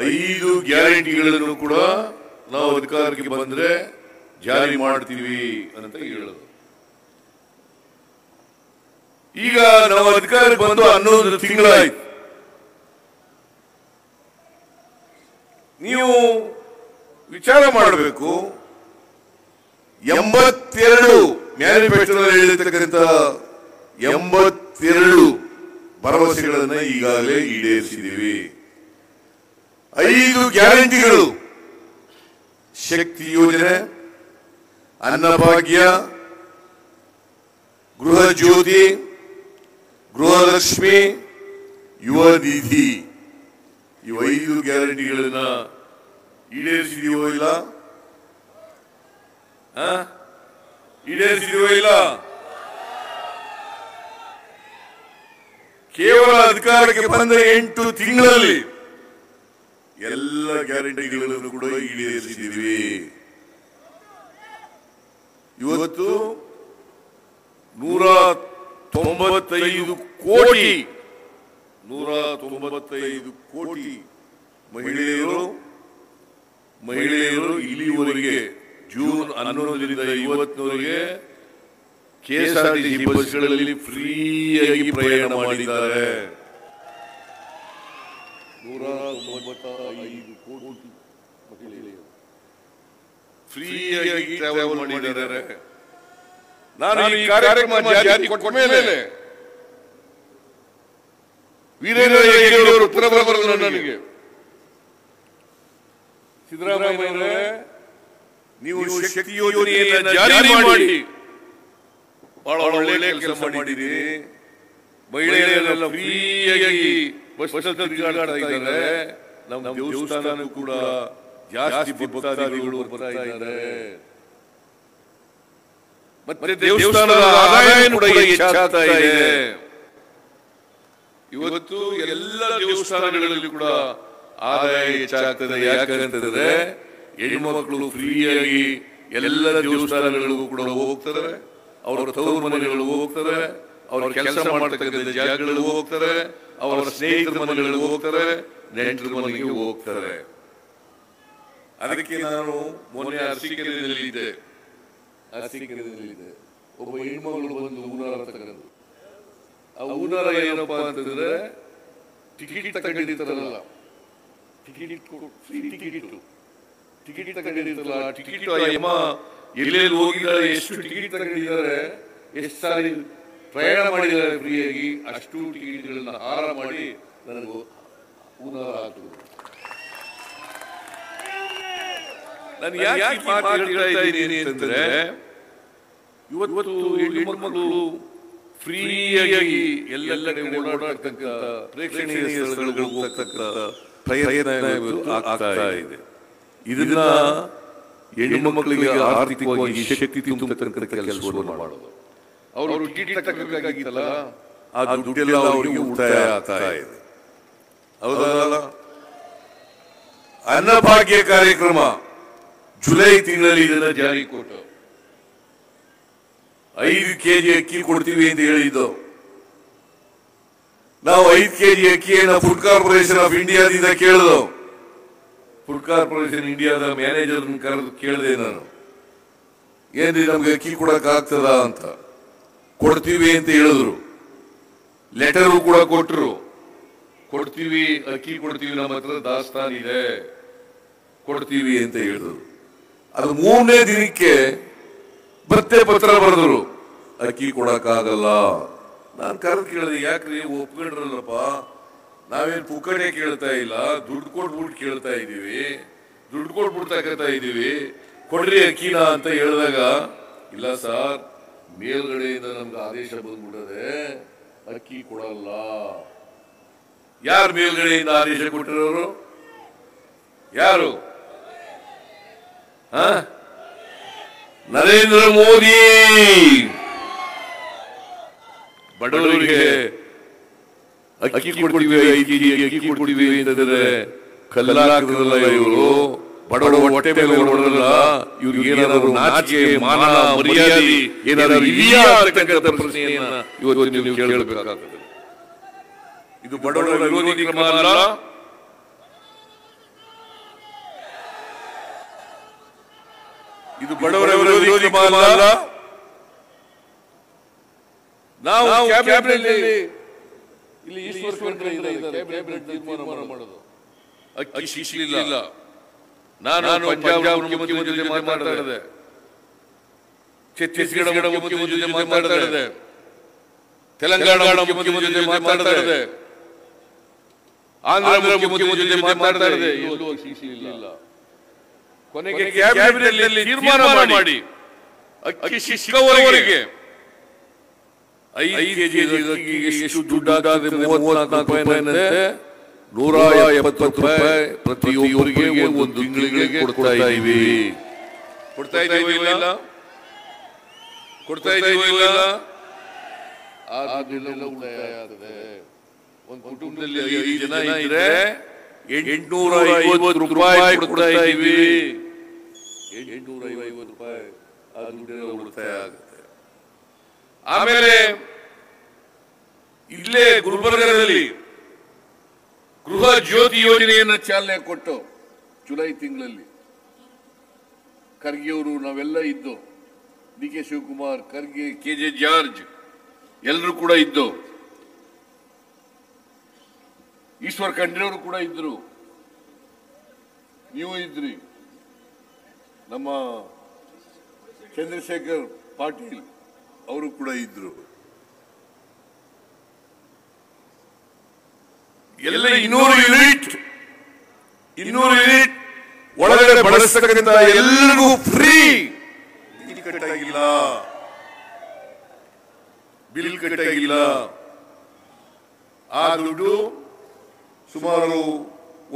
5 ಗ್ಯಾರಂಟಿಗಳನ್ನು ಕೂಡ ನಾವು ಅಧಿಕಾರಕ್ಕೆ ಬಂದ್ರೆ ಜಾರಿ ಮಾಡ್ತೀವಿ ಅಂತ ಹೇಳೋದು. ಈಗ ನಾವು ಅಧಿಕಾರಕ್ಕೆ ಬಂದು 11 ತಿಂಗಳಾಯ್ತು. ನೀವು ವಿಚಾರ ಮಾಡಬೇಕು, 82 ಮ್ಯಾನಿಫೆಸ್ಟೋದಲ್ಲಿ ಹೇಳಿರ್ತಕ್ಕಂಥ 82 ಭರವಸೆಗಳನ್ನು ಈಗಾಗಲೇ ಈಡೇರಿಸಿದ್ದೀವಿ. 5 ಗ್ಯಾರಂಟಿಗಳು, ಶಕ್ತಿ ಯೋಜನೆ, ಅನ್ನಭಾಗ್ಯ, ಗೃಹ ಜ್ಯೋತಿ, ಗೃಹಲಕ್ಷ್ಮಿ, ಯುವ ನಿಧಿ, ಈ 5 ಗ್ಯಾರಂಟಿಗಳನ್ನ ಈಡೇರಿಸಿದೀವೋ ಇಲ್ಲ? ಈಡೇರಿಸಿದೀವೋ ಇಲ್ಲ? ಕೇವಲ ಅಧಿಕಾರಕ್ಕೆ ಬಂದ 8 ತಿಂಗಳಲ್ಲಿ ಎಲ್ಲ ಗ್ಯಾರಂಟಿಗಳನ್ನು ಕೂಡ ಈಡೇರಿಸಿದ್ದೀವಿ. ಇವತ್ತು 195 ಕೋಟಿ ಮಹಿಳೆಯರು ಇಲ್ಲಿವರೆಗೆ ಜೂನ್ 11ರಿಂದ ಇವತ್ತಿನವರೆಗೆ KSRTC ಬಸ್ಗಳಲ್ಲಿ ಫ್ರೀಯಾಗಿ ಪ್ರಯಾಣ ಮಾಡಿದ್ದಾರೆ. 195 ಕೋಟಿ ಮಹಿಳೆಯರು ಫ್ರೀಯಾಗಿ ಟ್ರಾವೆಲ್ ಮಾಡಿದ್ದಾರೆ. ನಾನು ಈ ಕಾರ್ಯಕ್ರಮ ಜಾರಿ ಕೊಟ್ಟ ಮೇಲೆ ವೀರೇಂದ್ರ ಹೆಗ್ಗಡೆಯವರು ಉತ್ತರ ಬರೆದರು ನನಗೆ, ಸಿದ್ದರಾಮಯ್ಯನವರೇ ನೀವು ಶಕ್ತಿ ಯೋಜನೆಯನ್ನು ಜಾರಿ ಮಾಡಿ ಬಹಳ ಒಳ್ಳೆ ಕೆಲಸ ಮಾಡಿದ್ದೀರಿ, ಮಹಿಳೆಯರೆಲ್ಲ ಫ್ರೀಯಾಗಿ ಬಸ್ ತಿರುಗಾಡ್ತಾ ಇದ್ದಾರೆ, ನಮ್ಮ ದೇವಸ್ಥಾನ ಕೂಡ ಜಾಸ್ತಿ ಭಕ್ತಾದಿಗಳು ಬರ್ತಾ ಇದ್ದಾರೆ, ಮತ್ತೆ ದೇವಸ್ಥಾನದ ಆದಾಯ ಕೂಡ ಹೆಚ್ಚಾಗ್ತಾ ಇದೆ. ಇವತ್ತು ಎಲ್ಲ ದೇವಸ್ಥಾನಗಳಲ್ಲಿ ಕೂಡ ಆದಾಯ ಹೆಚ್ಚಾಗ್ತದೆ. ಯಾಕಂತಂದ್ರೆ ಹೆಣ್ಮಕ್ಳು ಫ್ರೀಯಾಗಿ ಎಲ್ಲ ದೇವಸ್ಥಾನಗಳಿಗೂ ಕೂಡ ಹೋಗ್ತಾರೆ, ಅವರ ತವರು ಮನೆಗಳಿಗೆ ಹೋಗ್ತಾರೆ, ಅವರ ಕೆಲಸ ಮಾಡತಕ್ಕಂಥ ಜಾಗಗಳಿಗೆ ಹೋಗ್ತಾರೆ, ಅವರ ಸ್ನೇಹಿತರ ಮನೆಗಳಿಗೆ ಹೋಗ್ತಾರೆ, ನೆಂಟರ ಮನೆಗೆ ಹೋಗ್ತಾರೆ. ಅದಕ್ಕೆ ನಾನು ಮೊನ್ನೆ ಅರಸೀಕೆರೆಯಲ್ಲಿದ್ದೆ. ಒಬ್ಬ ಹೆಣ್ಮಗಳು ಬಂದು ಹೂನಾರ ತಗೊಂಡು, ಆ ಹೂನಾರ ಏನಪ್ಪಾ ಅಂತಂದ್ರೆ ಟಿಕೆಟ್ ತಗೊಂಡಿರ್ತಾರಲ್ಲ, ಟಿಕೆಟ್ ತಗೊಂಡಿರ್ತಾರಲ್ಲ, ಟಿಕೆಟ್ ಅಮ್ಮ ಎಲ್ಲೆಲ್ಲಿ ಹೋಗಿದ್ದಾರೆ, ಎಷ್ಟು ಟಿಕೆಟ್ ತಗೊಂಡಿದ್ದಾರೆ, ಎಷ್ಟು ಸಾರಿ ಪ್ರಯಾಣ ಮಾಡಿದ್ದಾರೆ ಫ್ರೀಯಾಗಿ, ಅಷ್ಟು ಟಿಕೆಟ್ಗಳನ್ನ ಹಾರ ಮಾಡಿ ನನಗೂ ಹೂನಾರ ಹಾಕಿದ್ರು. ನಾನು ಯಾಕೆ ಮಾತು ಹೇಳ್ತಾ ಇದ್ದೀನಿ ಅಂತಂದ್ರೆ, ಇವತ್ತು ಹೆಣ್ಣುಮಕ್ಕಳು ಫ್ರೀಯಾಗಿ ಎಲ್ಲ ಕಡೆ ಓಡಾಡತಕ್ಕಂಥ ಪ್ರೇಕ್ಷಣೀಯ ಸ್ಥಳಗಳಿಗೆ ಹೋಗ್ತಕ್ಕಂಥ ಪ್ರಯತ್ನ ಆಗ್ತಾ ಇದೆ. ಇದನ್ನ ಹೆಣ್ಣು ಮಕ್ಕಳಿಗೆ ಆರ್ಥಿಕವಾಗಿ ಶಕ್ತಿ ತುಂಬತಕ್ಕಂಥ ಕೆಲಸವನ್ನು ಮಾಡೋದು. ಅವರು ಟಿಕೆಟ್ ತಗೋಬೇಕಾಗಿತ್ತಲ್ಲ, ಆ ದುಡ್ಡೆಲ್ಲ ಅವರಿಗೆ ಉಳಿತಾಯ ಆಗ್ತಾ ಇದೆ. ಹೌದಲ್ಲ? ಅನ್ನಭಾಗ್ಯ ಕಾರ್ಯಕ್ರಮ ಜುಲೈ ತಿಂಗಳಲ್ಲಿ ಇದನ್ನ ಜಾರಿ ಕೊಟ್ಟು 5 kg ಅಕ್ಕಿ ಕೊಡ್ತೀವಿ ಅಂತ ಹೇಳಿದ್ದು. ನಾವು 5 kg ಅಕ್ಕಿಯನ್ನು ಫುಡ್ ಕಾರ್ಪೊರೇಷನ್ ಆಫ್ ಇಂಡಿಯಾದಿಂದ ಕೇಳಿದವು. ಫುಡ್ ಕಾರ್ಪೊರೇಷನ್ ಇಂಡಿಯಾದ ಮ್ಯಾನೇಜರ್ ಕರೆದು ಕೇಳಿದೆ ನಾನು, ಏನ್ರಿ ನಮ್ಗೆ ಅಕ್ಕಿ ಕೊಡಕ್ ಆಗ್ತದ ಅಂತ. ಕೊಡ್ತೀವಿ ಅಂತ ಹೇಳಿದ್ರು, ಲೆಟರು ಕೂಡ ಕೊಟ್ಟರು, ಕೊಡ್ತೀವಿ ಅಕ್ಕಿ ಕೊಡ್ತೀವಿ, ನಮ್ಮ ಹತ್ರ ದಾಸ್ತಾನ್ ಇದೆ, ಕೊಡ್ತೀವಿ ಅಂತ ಹೇಳಿದ್ರು. ಅದು 3ನೇ ದಿನಕ್ಕೆ ಮತ್ತೆ ಪತ್ರ ಬರೆದ್ರು, ಅಕ್ಕಿ ಕೊಡಕ್ಕಾಗಲ್ಲ. ನಾನು ಕರೆದು ಕೇಳಿದೆ, ಯಾಕ್ರಿ ಒಪ್ಕೊಂಡ್ರಲ್ಲಪ್ಪ, ನಾವೇನು ಪುಕ್ಕಟೆ ಕೇಳ್ತಾ ಇಲ್ಲ, ದುಡ್ಡು ಕೊಟ್ಬಿಟ್ಟು ಕೇಳ್ತಾ ಇದ್ದೀವಿ, ದುಡ್ಡು ಕೊಟ್ಬಿಟ್ಟು ತಗೋತಾ ಇದ್ದೀವಿ, ಕೊಡ್ರಿ ಅಕ್ಕಿನ ಅಂತ ಹೇಳಿದಾಗ, ಇಲ್ಲ ಸರ್, ಮೇಲ್ಗಡೆಯಿಂದ ನಮ್ಗೆ ಆದೇಶ ಬಂದ್ಬಿಟ್ಟದೆ, ಅಕ್ಕಿ ಕೊಡಲ್ಲ. ಯಾರು ಮೇಲ್ಗಡೆಯಿಂದ ಆದೇಶ ಕೊಟ್ಟಿರೋರು? ಯಾರು? ನರೇಂದ್ರ ಮೋದಿ. ಬಡವರಿಗೆ ಅಕ್ಕಿ ಕೊಡ್ತೀವಿ, 5 kg ಅಕ್ಕಿ ಕೊಡ್ತೀವಿ ಅಂತಂದ್ರೆ ಕಲ್ಲಾಕಲ್ಲ ಇವರು, ಬಡವ ಹೊಟ್ಟೆ ಮೇಲೆ ಹೊಡಲ್ಲ. ಇವ್ರಿಗೆ ಏನಾದ್ರು ನಾಚಿಕೆ, ಮಾನ, ಮರ್ಯಾದೆ ಏನಾದ್ರು ಇದೆಯಾ ಅಂತಕ್ಕಂಥ ಪ್ರಶ್ನೆಯನ್ನ ಇವತ್ತು ನೀವು ಕೇಳಬೇಕಾಗ್ತದೆ. ಇದು ಬಡವರ ವಿರೋಧಿ ಕ್ರಮ ಅಲ್ಲ, ಇದು ಬಡವರ ವಿರೋಧಿ ಕ್ರಮ ಅಲ್ಲ. ನಾವು ಕ್ಯಾಬಿನೆಟ್ ಇಲ್ಲಿ ಈಶ್ವರ್ ಖಂಡ್ರೆ ಇದ್ದಾರೆ, ಕ್ಯಾಬಿನೆಟ್ ತೀರ್ಮಾನ ಮಾಡೋದು. ಅಕ್ಕಿ ಶಿಶಿಲಿಲ್ಲ. ನಾನು ಪಂಜಾಬ್ ಮುಖ್ಯಮಂತ್ರಿ ಜೊತೆ ಮಾತಾಡಿದೆ, ಛತ್ತೀಸ್ಗಢ ಮುಖ್ಯಮಂತ್ರಿ ಜೊತೆ ಮಾತಾಡಿದೆ, ತೆಲಂಗಾಣ ಮುಖ್ಯಮಂತ್ರಿ ಜೊತೆ ಮಾತಾಡಿದೆ, ಆಂಧ್ರ ಮುಖ್ಯಮಂತ್ರಿ ಜೊತೆ ಮಾತಾಡಿದೆ. ಎಲ್ಲೂ ಶಿಶಿಲಿಲ್ಲ. ಕೊನೆಗೆ ಕ್ಯಾಬಿನೆಟ್ ಅಲ್ಲಿ ತೀರ್ಮಾನ ಮಾಡಿ ಅಕ್ಕಿ ಸಿಕ್ಕವರಿಗೆ 5 kg ಅಕ್ಕಿಗೆ ಎಷ್ಟು ದುಡ್ಡಾಗುತ್ತೆ? 34 ರೂಪಾಯಿನಂತೆ, 170 ರೂಪಾಯಿ ಪ್ರತಿಯೊಬ್ಬರಿಗೆ ಒಂದು ತಿಂಗಳಿಗೆ ಕೊಡ್ತಾ ಇದ್ದೀವಿ. ಕೊಡ್ತಾ ಇದ್ದೀವಿ ಇಲ್ಲ? ಕೊಡ್ತಾ ಇದ್ದೀವಿ ಇಲ್ಲ? ಆ ದುಡ್ಡೆಲ್ಲ ಉಳಿತಾಯ ಆಗ್ತದೆ. ಒಂದು ಕುಟುಂಬದಲ್ಲಿ 5 ಜನ ಇದ್ರೆ 850 ರೂಪಾಯಿ ಕೊಡ್ತಾ ಇದ್ದೀವಿ. 850 ರೂಪಾಯಿ ಆ ದುಡ್ಡೆಲ್ಲ ಉಳಿತಾಯ ಆಗುತ್ತೆ. ಆಮೇಲೆ ಇಲ್ಲೇ ಗುಲ್ಬರ್ಗದಲ್ಲಿ ಗೃಹ ಜ್ಯೋತಿ ಯೋಜನೆಯನ್ನು ಚಾಲನೆ ಕೊಟ್ಟು ಜುಲೈ ತಿಂಗಳಲ್ಲಿ ಖರ್ಗೆ ಅವರು, ನಾವೆಲ್ಲ ಇದ್ದು, D K Shivakumar, Kharge, KJ George ಎಲ್ಲರೂ ಕೂಡ ಇದ್ದು, ಈಶ್ವರ್ ಖಂಡ್ರೆ ಅವರು ಕೂಡ ಇದ್ರು, ನೀವು ಇದ್ರಿ, ನಮ್ಮ ಚಂದ್ರಶೇಖರ್ ಪಾಟೀಲ್ ಅವರು ಕೂಡ ಇದ್ರು. ಎಲ್ಲ 200 ಯೂನಿಟ್ ಒಳಗಡೆ ಬಳಸತಕ್ಕಂಥ ಎಲ್ಲರಿಗೂ ಫ್ರೀ. ಬಿಲ್ ಕಟ್ಟಾಗಿಲ್ಲ, ಬಿಲ್ ಕಟ್ಟಾಗಿಲ್ಲ. ಆ ದುಡ್ಡು ಸುಮಾರು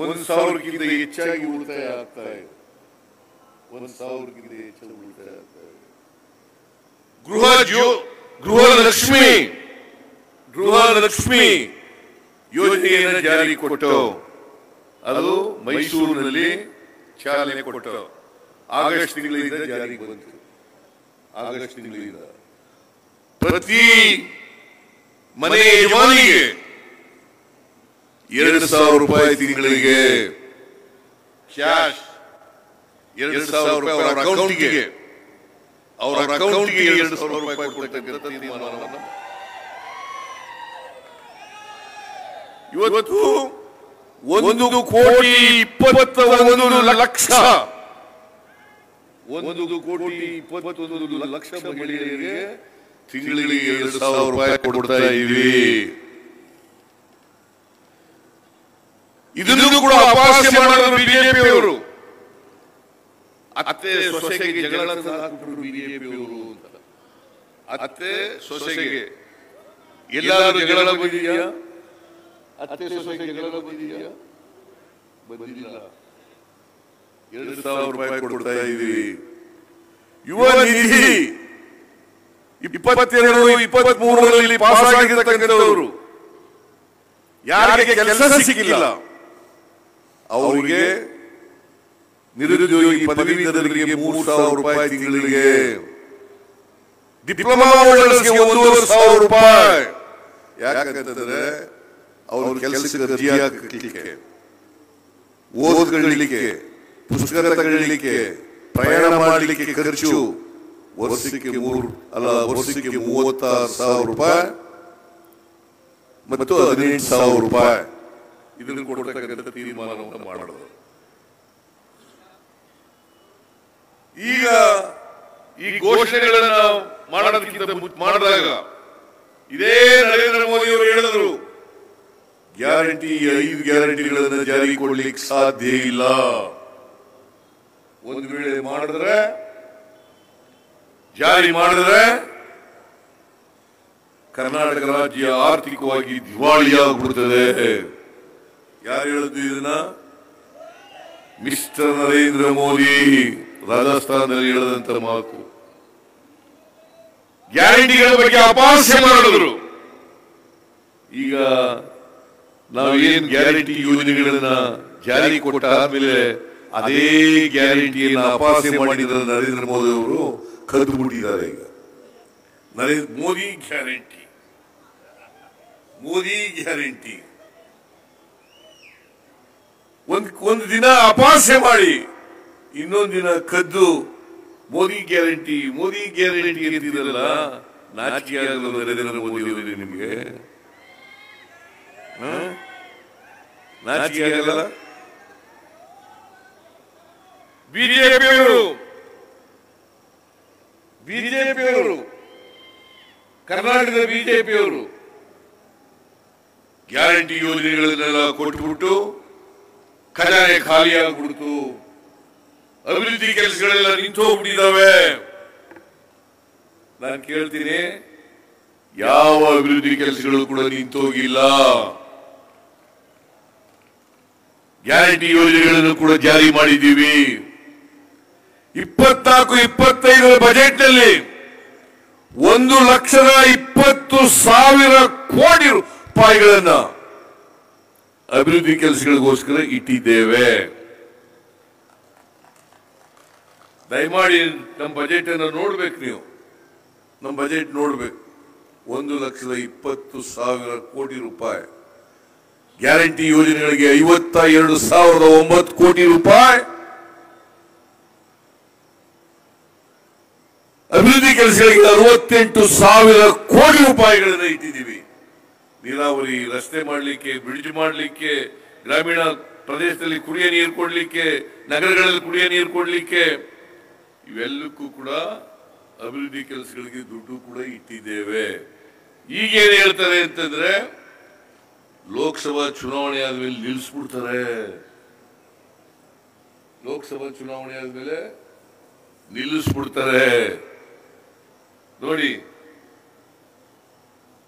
1,000ಕ್ಕಿಂತ ಹೆಚ್ಚಾಗಿ ಉಳಿತಾಯ ಆಗ್ತಾ ಇದೆ. 1,000ಕ್ಕಿಂತ ಹೆಚ್ಚಾಗಿ ಉಳಿತಾಯ ಆಗ್ತಾ ಇದೆ. ಗೃಹಲಕ್ಷ್ಮಿ ಯೋಜನೆಯನ್ನು ಜಾರಿ ಕೊಟ್ಟು ಅದು ಮೈಸೂರಿನಲ್ಲಿ ಚಾಲನೆ ಕೊಟ್ಟು ಆಗಸ್ಟ್ ತಿಂಗಳಿಂದ ಜಾರಿಗೆ ಬಂತು. ಆಗಸ್ಟ್ ತಿಂಗಳಿಂದ ಪ್ರತಿ ಮನೆ ಯಜಮಾನಿಗೆ 2,000 ರೂಪಾಯಿ ತಿಂಗಳಿಗೆ ಕ್ಯಾಶ್, 2,000 ರೂಪಾಯಿ ಅವರ ಅಕೌಂಟಿಗೆ 2,000 ರೂಪಾಯಿ ಕೊಡ್ತಕ್ಕಂಥ ತೀರ್ಮಾನವನ್ನು ಇವತ್ತು 1,21,00,000 ಮಹಿಳೆಯರಿಗೆ ತಿಂಗಳಿಗೆ 2,000 ರೂಪಾಯಿ ಕೊಡ್ತಾ ಇದ್ದೀವಿ. ಇದನ್ನು ಕೂಡ ಅಪಹಾಸ್ಯ ಮಾಡಿದ್ರು ಬಿಜೆಪಿಯವರು. ಅತ್ತೆ ಸೊಸೆಗೆ ಜಗಳ ಹಾಕಿಬಿಟ್ರು ಬಿಜೆಪಿಯವರು ಅಂತ. ಅತ್ತೆ ಸೊಸೆಗೆ ಎಲ್ಲಾರು ಜಗಳ ಬಂದಿದೆಯಾ? ಅತ್ತೆ ಸೊಸೆಗೆ ಜಗಳ ಬಂದಿದೆಯಾ? ಬಂದಿಲ್ಲ. 2,000 ರೂಪಾಯಿ ಕೊಡ್ತಾ ಇದ್ದೀವಿ. ಯುವ ನಿಧಿ 22-23 ಪಾಸ್ ಆಗಿರ್ತಕ್ಕಂಥವರು ಯಾರಿಗೆ ಕೆಲಸ ಸಿಕ್ಕಿಲ್ಲ ಅವರಿಗೆ ನಿರುದ್ಯೋಗಿ ಪದವೀಧರರಿಗೆ 3,000 ರೂಪಾಯಿ ತಿಂಗಳಿಗೆ, ಡಿಪ್ಲೊಮಾ ಹೋಲ್ಡರ್ಸ್ಗೆ 1,500 ರೂಪಾಯಿ. ಯಾಕಂತಂದ್ರೆ ಅವರು ಕೆಲಸಕ್ಕೆ ಅರ್ಜಿ ಹಾಕಲಿಕ್ಕೆ, ಓದ್ಕೊಳ್ಳಲಿಕ್ಕೆ, ಪುಸ್ತಕ ತಗೊಳ್ಳಿಕ್ಕೆ, ಪ್ರಯಾಣ ಮಾಡಲಿಕ್ಕೆ ಖರ್ಚು ವರ್ಷಕ್ಕೆ 36,000 ರೂಪಾಯಿ ಮತ್ತು 18,000 ರೂಪಾಯಿ ಇದನ್ನು ಕೊಡ್ತಕ್ಕಂಥ ತೀರ್ಮಾನವನ್ನು ಮಾಡಿದ್ರು. ಈಗ ಈ ಘೋಷಣೆಗಳನ್ನ ಮಾಡಿದಾಗ ಇದೇ ನರೇಂದ್ರ ಮೋದಿ ಅವರು ಹೇಳಿದರು, ಗ್ಯಾರಂಟಿ 5 ಗ್ಯಾರಂಟಿಗಳನ್ನು ಜಾರಿ ಕೊಡ್ಲಿಕ್ಕೆ ಸಾಧ್ಯ ಇಲ್ಲ. ಒಂದು ವೇಳೆ ಜಾರಿ ಮಾಡಿದ್ರೆ ಕರ್ನಾಟಕ ರಾಜ್ಯ ಆರ್ಥಿಕವಾಗಿ ದಿವಾಳಿಯಾಗ್ಬಿಡುತ್ತದೆ. ಯಾರು ಹೇಳಿದ್ದು ಇದನ್ನ? ಮಿಸ್ಟರ್ ನರೇಂದ್ರ ಮೋದಿ ರಾಜಸ್ಥಾನದಲ್ಲಿ ಹೇಳಿದಂತ ಮಾತು. ಗ್ಯಾರಂಟಿಗಳ ಬಗ್ಗೆ ಅಪಹಾಸ್ಯ ಮಾಡಿದ್ರು. ಈಗ ನಾವು ಏನ್ ಗ್ಯಾರಂಟಿ ಯೋಜನೆಗಳನ್ನ ಜಾರಿ ಕೊಟ್ಟ ಆದ್ಮೇಲೆ ಅದೇ ಗ್ಯಾರಂಟಿಯನ್ನು ಅಪಹಾಸ್ಯ ಮಾಡಿದ ನರೇಂದ್ರ ಮೋದಿ ಅವರು ಕದ್ದು ಬಿಟ್ಟಿದ್ದಾರೆ. ಈಗ ಮೋದಿ ಗ್ಯಾರಂಟಿ ಒಂದು ದಿನ ಅಪಹಾಸ್ಯ ಮಾಡಿ ಇನ್ನೊಂದು ದಿನ ಕದ್ದು ಮೋದಿ ಗ್ಯಾರಂಟಿ ಅಂತಿರಲ್ಲ. ನಾಚಿಕೆ ಆಗಲ್ಲ ನರೇಂದ್ರ ಮೋದಿ ಅವರಿಗೆ? ನಿಮಗೆ ನಾಚಿಕೆ ಆಗಲ್ಲ? ಬಿಜೆಪಿಯವರು ಕರ್ನಾಟಕದ ಬಿಜೆಪಿಯವರು ಗ್ಯಾರಂಟಿ ಯೋಜನೆಗಳನ್ನೆಲ್ಲ ಕೊಟ್ಟುಬಿಟ್ಟು ಖಜಾನೆ ಖಾಲಿಯಾಗ್ಬಿಡ್ತು. ಅಭಿವೃದ್ಧಿ ಕೆಲಸಗಳೆಲ್ಲ ನಿಂತು ಹೋಗ್ಬಿಟ್ಟಿದ್ದಾವೆ. ನಾನು ಕೇಳ್ತೀನಿ, ಯಾವ ಅಭಿವೃದ್ಧಿ ಕೆಲಸಗಳು ಕೂಡ ನಿಂತೋಗಿಲ್ಲ. ಗ್ಯಾರಂಟಿ ಯೋಜನೆಗಳನ್ನು ಕೂಡ ಜಾರಿ ಮಾಡಿದ್ದೀವಿ. 24-25 ಬಜೆಟ್ ನಲ್ಲಿ 1,20,000 ಕೋಟಿ ರೂಪಾಯಿಗಳನ್ನ ಅಭಿವೃದ್ಧಿ ಕೆಲಸಗಳಿಗೋಸ್ಕರ ಇಟ್ಟಿದ್ದೇವೆ. ದಯಮಾಡಿ ನಮ್ಮ ಬಜೆಟ್ ಅನ್ನು ನೋಡ್ಬೇಕು. ನೀವು ನಮ್ಮ ಬಜೆಟ್ ನೋಡ್ಬೇಕು. 1,20,000 ಕೋಟಿ ರೂಪಾಯಿ ಗ್ಯಾರಂಟಿ ಯೋಜನೆಗಳಿಗೆ 52,009 ಕೋಟಿ ರೂಪಾಯಿ, ಅಭಿವೃದ್ಧಿ ಕೆಲಸಗಳಿಗೆ 68,000 ಕೋಟಿ ರೂಪಾಯಿಗಳನ್ನು ಇಟ್ಟಿದ್ದೀವಿ. ನೀರಾವರಿ, ರಸ್ತೆ ಮಾಡಲಿಕ್ಕೆ, ಬ್ರಿಡ್ಜ್ ಮಾಡಲಿಕ್ಕೆ, ಗ್ರಾಮೀಣ ಪ್ರದೇಶದಲ್ಲಿ ಕುಡಿಯ ನೀರು ಕೊಡ್ಲಿಕ್ಕೆ, ನಗರಗಳಲ್ಲಿ ಕುಡಿಯ ನೀರು ಕೊಡ್ಲಿಕ್ಕೆ, ಇವೆಲ್ಲಕ್ಕೂ ಕೂಡ ಅಭಿವೃದ್ಧಿ ಕೆಲಸಗಳಿಗೆ ದುಡ್ಡು ಕೂಡ ಇಟ್ಟಿದ್ದೇವೆ. ಈಗೇನು ಹೇಳ್ತಾರೆ ಅಂತಂದ್ರೆ, ಲೋಕಸಭಾ ಚುನಾವಣೆ ಆದ್ಮೇಲೆ ನಿಲ್ಲಿಸ್ಬಿಡ್ತಾರೆ. ಲೋಕಸಭಾ ಚುನಾವಣೆ ಆದ್ಮೇಲೆ ನಿಲ್ಲಿಸ್ಬಿಡ್ತಾರೆ. ನೋಡಿ,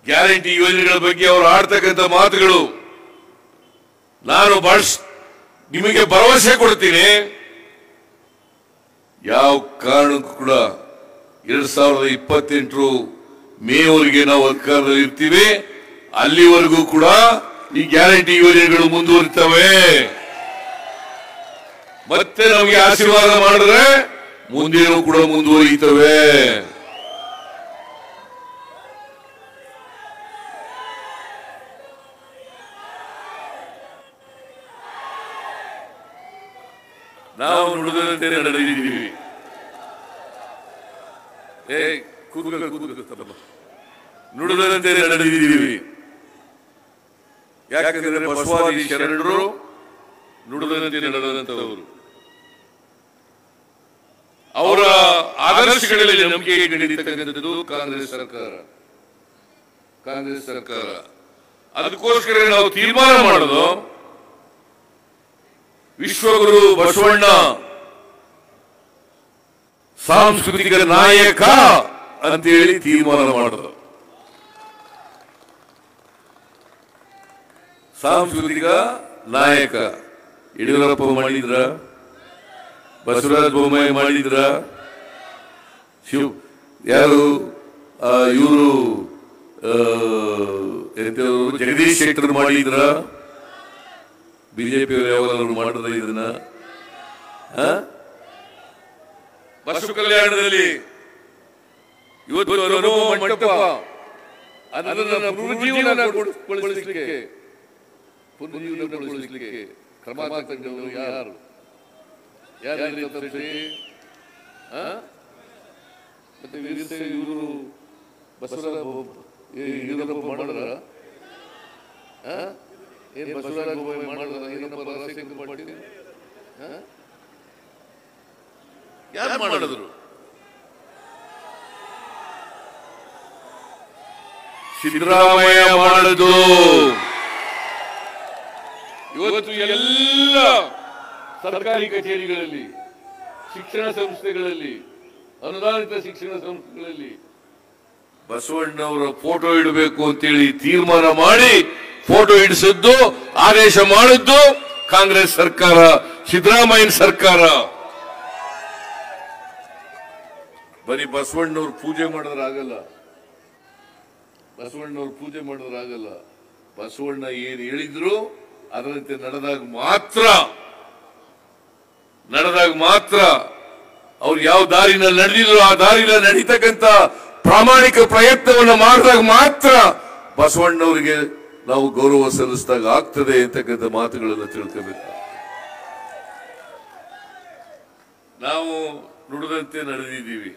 ಗ್ಯಾರಂಟಿ ಯೋಜನೆಗಳ ಬಗ್ಗೆ ಅವರು ಆಡ್ತಕ್ಕಂಥ ಮಾತುಗಳು. ನಾನು ನಿಮಗೆ ಭರವಸೆ ಕೊಡ್ತೀನಿ, ಯಾವ ಕಾರಣಕ್ಕೂ ಕೂಡ 2028 ಮೇವರೆಗೆ ನಾವು ಅಧಿಕಾರದಲ್ಲಿ ಇರ್ತೀವಿ. ಅಲ್ಲಿವರೆಗೂ ಕೂಡ ಈ ಗ್ಯಾರಂಟಿ ಯೋಜನೆಗಳು ಮುಂದುವರಿತವೆ. ಮತ್ತೆ ನಮಗೆ ಆಶೀರ್ವಾದ ಮಾಡಿದ್ರೆ ಮುಂದೇನೂ ಕೂಡ ಮುಂದುವರಿಯುತ್ತವೆ. ನಾವು ನುಡಿದಂತೆ ನಡೆದಿದ್ದೀವಿ. ನುಡಿದಂತೆ ನಡೆದಿದ್ದೀವಿ. ಯಾಕಂದ್ರೆ ಬಸವಾದಿ ಶರಣರು ನುಡಿದಂತೆ ನಡೆದಂತವರು. ಅವರ ಆದರ್ಶಗಳಲ್ಲಿ ನಂಬಿಕೆ ಇಟ್ಟಿರ್ತಕ್ಕಂಥದ್ದು ಕಾಂಗ್ರೆಸ್ ಸರ್ಕಾರ. ಅದಕ್ಕೋಸ್ಕರ ನಾವು ತೀರ್ಮಾನ ಮಾಡೋದು, ವಿಶ್ವಗುರು ಬಸವಣ್ಣ ಸಾಂಸ್ಕೃತಿಕ ನಾಯಕ ಅಂತೇಳಿ ತೀರ್ಮಾನ ಮಾಡೋದು. ಸಾಂಸ್ಕೃತಿಕ ನಾಯಕ ಯಡಿಯೂರಪ್ಪ ಮಾಡಿದ್ರ, ಬಸವರಾಜ ಬೊಮ್ಮಾಯಿ ಮಾಡಿದ್ರ, ಯಾರು ಇವರು ಜಗದೀಶ್ ಶೆಟ್ಟರ್ ಮಾಡಿದ್ರ, ಬಿಜೆಪಿ ಯಾವಾಗಲೂ ಮಾಡಿದ್ರ ಇದನ್ನ. ಬಸವ ಕಲ್ಯಾಣದಲ್ಲಿ ಇವತ್ತು ಅನುಭವ ಮಂಟಪ ಅದನ್ನ ಪುನರುಜ್ಜೀವನಗೊಳಿಸಲಿಕ್ಕೆ ಕ್ರಮ ತಗೊಂಡವರು ಯಾರು? ಮತ್ತೆ ಇವರು ಬಸವರಾಜ ಮಾಡಿದ್ರ, ಏನ್ ಬಸವರಾಜ ಬೊಮ್ಮಾಯಿ ಮಾಡಿದ್ರ, ಏನಪ್ಪ ರಾಜಶೇಖರ್ ಪಾಟೀಲ್ ಯಾರು ಮಾಡಿದ್ರು? ಸಿದ್ದರಾಮಯ್ಯ ಮಾಡಿದ್ದು. ಇವತ್ತು ಎಲ್ಲ ಸರ್ಕಾರಿ ಕಚೇರಿಗಳಲ್ಲಿ, ಶಿಕ್ಷಣ ಸಂಸ್ಥೆಗಳಲ್ಲಿ, ಅನುದಾನಿತ ಶಿಕ್ಷಣ ಸಂಸ್ಥೆಗಳಲ್ಲಿ ಬಸವಣ್ಣವರ ಫೋಟೋ ಇಡಬೇಕು ಅಂತೇಳಿ ತೀರ್ಮಾನ ಮಾಡಿ ಫೋಟೋ ಇಡಿಸಿದ್ದು, ಆದೇಶ ಮಾಡಿದ್ದು ಕಾಂಗ್ರೆಸ್ ಸರ್ಕಾರ, ಸಿದ್ದರಾಮಯ್ಯನ ಸರ್ಕಾರ. ಬರೀ ಬಸವಣ್ಣವ್ರ ಪೂಜೆ ಮಾಡಿದ್ರಾಗಲ್ಲ. ಬಸವಣ್ಣ ಏನ್ ಹೇಳಿದ್ರು ಅದರಂತೆ ನಡೆದಾಗ ಮಾತ್ರ ಅವ್ರು ಯಾವ ದಾರಿನಲ್ಲಿ ನಡೆದಿದ್ರು ಆ ದಾರಿನಲ್ಲಿ ನಡೀತಕ್ಕಂಥ ಪ್ರಾಮಾಣಿಕ ಪ್ರಯತ್ನವನ್ನು ಮಾಡಿದಾಗ ಮಾತ್ರ ಬಸವಣ್ಣವರಿಗೆ ನಾವು ಗೌರವ ಸಲ್ಲಿಸಿದಾಗ ಆಗ್ತದೆ ಅಂತಕ್ಕಂಥ ಮಾತುಗಳನ್ನು ತಿಳ್ಕೋಬೇಕು. ನಾವು ನುಡಿದಂತೆ ನಡೆದಿದ್ದೀವಿ.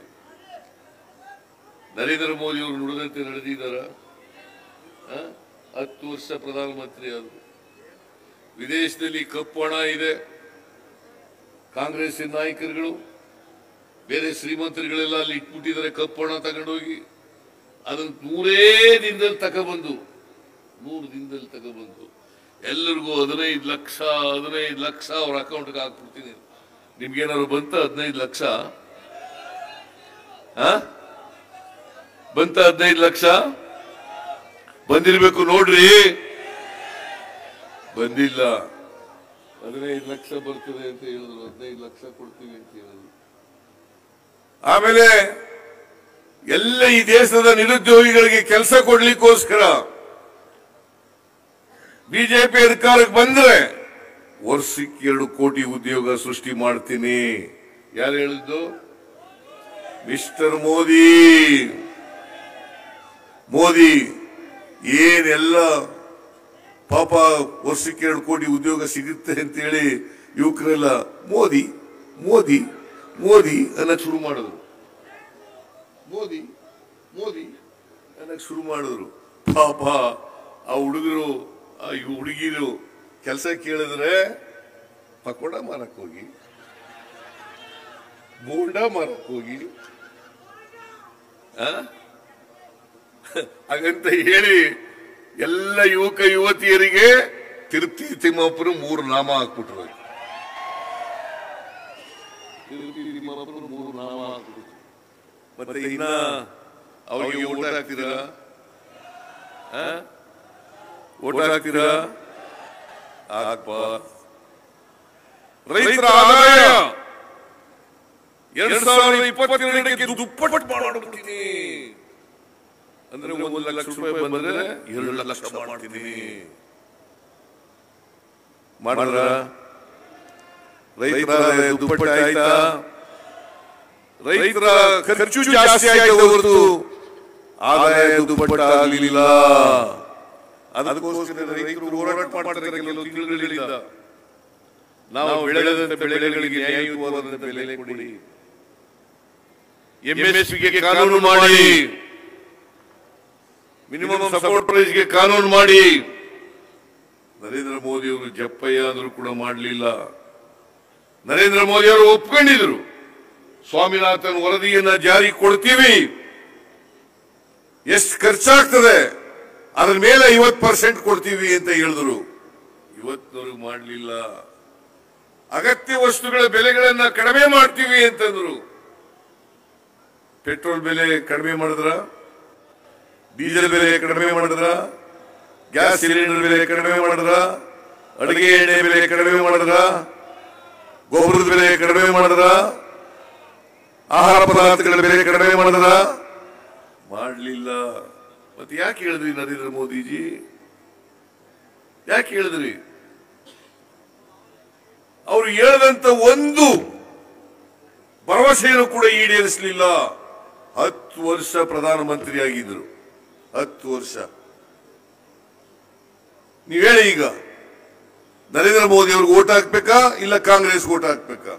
ನರೇಂದ್ರ ಮೋದಿ ಅವರು ನುಡಿದಂತೆ ನಡೆದಿದ್ದಾರ? 10 ವರ್ಷ ಪ್ರಧಾನಮಂತ್ರಿ ಆದರು. ವಿದೇಶದಲ್ಲಿ ಕಪ್ಪು ಹಣ ಇದೆ. ಕಾಂಗ್ರೆಸ್ ನಾಯಕರುಗಳು, ಬೇರೆ ಶ್ರೀಮಂತರುಗಳೆಲ್ಲ ಅಲ್ಲಿ ಇಟ್ಬಿಟ್ಟಿದ್ದಾರೆ ಕಪ್ಪು ಹಣ ತಗೊಂಡೋಗಿ. ಅದನ್ನು 100 ದಿನದಲ್ಲಿ ತಗೊಬಂದು ಎಲ್ಲರಿಗೂ 15 ಲಕ್ಷ ಅವ್ರ ಅಕೌಂಟ್ಗೆ ಹಾಕ್ಬಿಡ್ತೀನಿ. ನಿಮ್ಗೇನಾದ್ರು ಬಂತ 15 ಲಕ್ಷ? ಬಂತ 15 ಲಕ್ಷ? ಬಂದಿರ್ಬೇಕು ನೋಡ್ರಿ. ಬಂದಿಲ್ಲ. 15 ಲಕ್ಷ ಬರ್ತದೆ ಅಂತ ಹೇಳಿದ್ರು. 15 ಲಕ್ಷ ಕೊಡ್ತೀವಿ ಅಂತ ಹೇಳಿದ್ರು. ಆಮೇಲೆ ಎಲ್ಲ ಈ ದೇಶದ ನಿರುದ್ಯೋಗಿಗಳಿಗೆ ಕೆಲಸ ಕೊಡ್ಲಿಕ್ಕೋಸ್ಕರ ಬಿಜೆಪಿ ಅಧಿಕಾರಕ್ಕೆ ಬಂದ್ರೆ ವರ್ಷಕ್ಕೆ 2 ಕೋಟಿ ಉದ್ಯೋಗ ಸೃಷ್ಟಿ ಮಾಡ್ತೀನಿ. ಯಾರು ಹೇಳಿದ್ದು? ಮಿಸ್ಟರ್ ಮೋದಿ ಏನೆಲ್ಲ ಪಾಪ ವರ್ಷಕ್ಕೆ 2 ಕೋಟಿ ಉದ್ಯೋಗ ಸಿಗುತ್ತೆ ಅಂತೇಳಿ ಯುವಕರೆಲ್ಲ ಮೋದಿ ಅನ್ನಕ್ ಶುರು ಮಾಡಿದ್ರು. ಪಾಪ ಆ ಹುಡುಗರು ಆ ಹುಡುಗಿರು ಕೆಲಸ ಕೇಳಿದ್ರೆ ಪಕೋಡ ಮಾರಕ್ ಹೋಗಿ, ಬೋಂಡ ಮಾರಕ್ ಹೋಗಿ ಹಾಗಂತ ಹೇಳಿ ಎಲ್ಲ ಯುವಕ ಯುವತಿಯರಿಗೆ ತಿರುಪತಿ ತಿಮ್ಮಪ್ಪನ 3 ನಾಮ ಹಾಕ್ಬಿಟ್ರು. ಮತ್ತೆ ಇನ್ನ ಅವ್ರಿಗೆ ಓಟ್ ಹಾಕ್ತೀರಾ? ರೈತರ ಆದಾಯ 2022ಕ್ಕೆ ದುಪ್ಪಟ್ಟು ಮಾಡ್ಬಿಡ್ತೀನಿ ಅಂದ್ರೆ 1 ಲಕ್ಷ ರೂಪಾಯಿ ಬಂದ್ರೆ 2 ಲಕ್ಷ ಮಾಡ್ತೀನಿ. ಮಾಡಿದ್ರ? ರೈತರ ದುಪ್ಪಟ್ಟು ಆಯ್ತಾ? ರೈತರ ಖರ್ಚು ಜಾಸ್ತಿ ಆಯ್ತು ಹೊರತು ಆದಾಯ ದುಪ್ಪಟ್ಟು ಆಗಲಿಲ್ಲ. ಅದಕ್ಕೋಸ್ಕರ ರೈತರು ಹೋರಾಟ ಮಾಡ್ತಾರೆ ಕೆಲವು ತಿಂಗಳುಗಳಿಂದ. ನಾವು ಬೆಳೆದಂತ ಬೆಳೆಗಳಿಗೆ ನ್ಯಾಯಯುತವಾದಂತ ಬೆಲೆ ಕೊಡಿ. MSPಗೆ ಕಾನೂನು ಮಾಡಿ, ಮಿನಿಮಮ್ ಸಪೋರ್ಟ್ ಪ್ರೈಸ್ಗೆ ಕಾನೂನು ಮಾಡಿ. ನರೇಂದ್ರ ಮೋದಿ ಅವರು ಜಪ್ಪಯ್ಯ ಆದರೂ ಕೂಡ ಮಾಡಲಿಲ್ಲ. ನರೇಂದ್ರ ಮೋದಿ ಅವರು ಒಪ್ಕೊಂಡಿದ್ರು, ಸ್ವಾಮಿನಾಥನ್ ವರದಿಯನ್ನ ಜಾರಿ ಕೊಡ್ತೀವಿ, ಎಷ್ಟು ಖರ್ಚಾಗ್ತದೆ ಅದ್ರ ಮೇಲೆ 50% ಕೊಡ್ತೀವಿ ಅಂತ ಹೇಳಿದ್ರು. ಇವತ್ತವರೆಗೂ ಮಾಡಲಿಲ್ಲ. ಅಗತ್ಯ ವಸ್ತುಗಳ ಬೆಲೆಗಳನ್ನ ಕಡಿಮೆ ಮಾಡ್ತೀವಿ ಅಂತಂದ್ರು. ಪೆಟ್ರೋಲ್ ಬೆಲೆ ಕಡಿಮೆ ಮಾಡಿದ್ರ, ಡೀಸೆಲ್ ಬೆಲೆ ಕಡಿಮೆ ಮಾಡಿದ್ರ, ಗ್ಯಾಸ್ ಸಿಲಿಂಡರ್ ಬೆಲೆ ಕಡಿಮೆ ಮಾಡಿದ್ರ, ಅಡುಗೆ ಎಣ್ಣೆ ಬೆಲೆ ಕಡಿಮೆ ಮಾಡಿದ್ರ, ಗೊಬ್ಬರದ ಬೆಲೆ ಕಡಿಮೆ ಮಾಡಿದ್ರ, ಆಹಾರ ಪದಾರ್ಥಗಳ ಬೆಲೆ ಕಡಿಮೆ ಮಾಡಿದ್ರ? ಮಾಡಲಿಲ್ಲ. ಮತ್ತೆ ಯಾಕೆ ಹೇಳಿದ್ರಿ ನರೇಂದ್ರ ಮೋದಿಜಿ? ಯಾಕೆ ಹೇಳಿದ್ರಿ? ಅವರು ಹೇಳಿದಂತ ಒಂದು ಭರವಸೆಯನ್ನು ಕೂಡ ಈಡೇರಿಸಲಿಲ್ಲ. 10 ವರ್ಷ ಪ್ರಧಾನಮಂತ್ರಿ ಆಗಿದ್ರು. 10 ವರ್ಷ. ನೀವ್ ಹೇಳಿ, ಈಗ ನರೇಂದ್ರ ಮೋದಿ ಅವ್ರಿಗೆ ಓಟ್ ಹಾಕ್ಬೇಕಾ ಇಲ್ಲ ಕಾಂಗ್ರೆಸ್ ಓಟ್ ಹಾಕ್ಬೇಕಾ?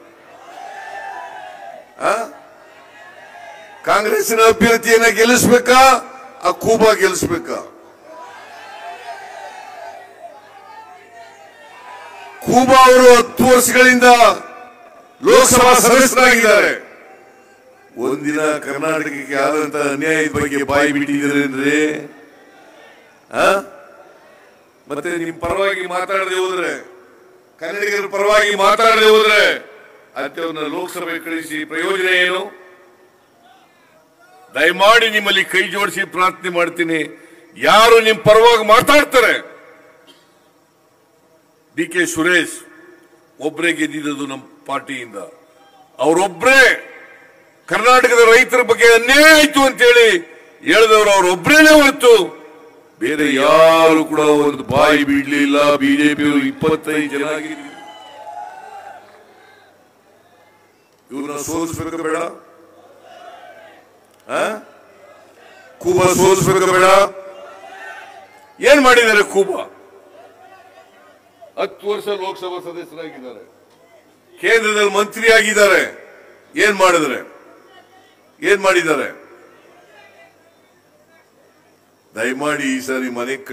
ಕಾಂಗ್ರೆಸ್ಸಿನ ಅಭ್ಯರ್ಥಿಯನ್ನ ಗೆಲ್ಲಿಸ್ಬೇಕಾ ಆ ಕೂಬಾ ಗೆಲ್ಲಿಸ್ಬೇಕಾ? ಕೂಬಾ ಅವರು 10 ವರ್ಷಗಳಿಂದ ಲೋಕಸಭಾ ಸದಸ್ಯರಾಗಿದ್ದಾರೆ. ಒಂದಿನ ಕರ್ನಾಟಕಕ್ಕೆ ಆದಂತ ಅನ್ಯಾಯದ ಬಗ್ಗೆ ಬಾಯಿ ಬಿಟ್ಟಿದ್ದಾರೆ ಅಂದ್ರೆ, ಮತ್ತೆ ನಿಮ್ ಪರವಾಗಿ ಮಾತಾಡದೆ ಹೋದ್ರೆ, ಕನ್ನಡಿಗರ ಪರವಾಗಿ ಮಾತಾಡದೆ ಹೋದ್ರೆ ಅಂಥವ್ರನ್ನ ಲೋಕಸಭೆ ಕಳಿಸಿ ಪ್ರಯೋಜನ ಏನು? ದಯಮಾಡಿ ನಿಮ್ಮಲ್ಲಿ ಕೈ ಜೋಡಿಸಿ ಪ್ರಾರ್ಥನೆ ಮಾಡ್ತೀನಿ, ಯಾರು ನಿಮ್ ಪರವಾಗಿ ಮಾತಾಡ್ತಾರೆ. DK ಸುರೇಶ್ ಒಬ್ಬರೇ ಗೆದ್ದಿದ್ದು ನಮ್ಮ ಪಾರ್ಟಿಯಿಂದ. ಅವರೊಬ್ಬರೇ ಕರ್ನಾಟಕದ ರೈತರ ಬಗ್ಗೆ ಅನ್ಯಾಯ ಆಯ್ತು ಅಂತೇಳಿ ಹೇಳಿದವರು ಅವರೊಬ್ಬರೇನೆ ಹೊರತು ಬೇರೆ ಯಾರು ಕೂಡ ಒಂದು ಬಾಯಿ ಬಿಡ್ಲಿಲ್ಲ. ಬಿಜೆಪಿಯವರು 25 ಜನ ಆಗಿದ್ರು. ಇವ್ರನ್ನ ಸೋಲಿಸ್ಬೇಕು ಬೇಡ? ಕೂಬಾ ಸೋಲಿಸ್ಬೇಕು ಬೇಡ? ಏನ್ ಮಾಡಿದ್ದಾರೆ ಕೂಬಾ? 10 ವರ್ಷ ಲೋಕಸಭಾ ಸದಸ್ಯರಾಗಿದ್ದಾರೆ, ಕೇಂದ್ರದಲ್ಲಿ ಮಂತ್ರಿ ಆಗಿದ್ದಾರೆ. ಏನ್ ಮಾಡಿದ್ದಾರೆ? ಏನ್ ಮಾಡಿದ್ದಾರೆ? ದಯಮಾಡಿ ಈ ಸಾರಿ ಮನೆಗೆ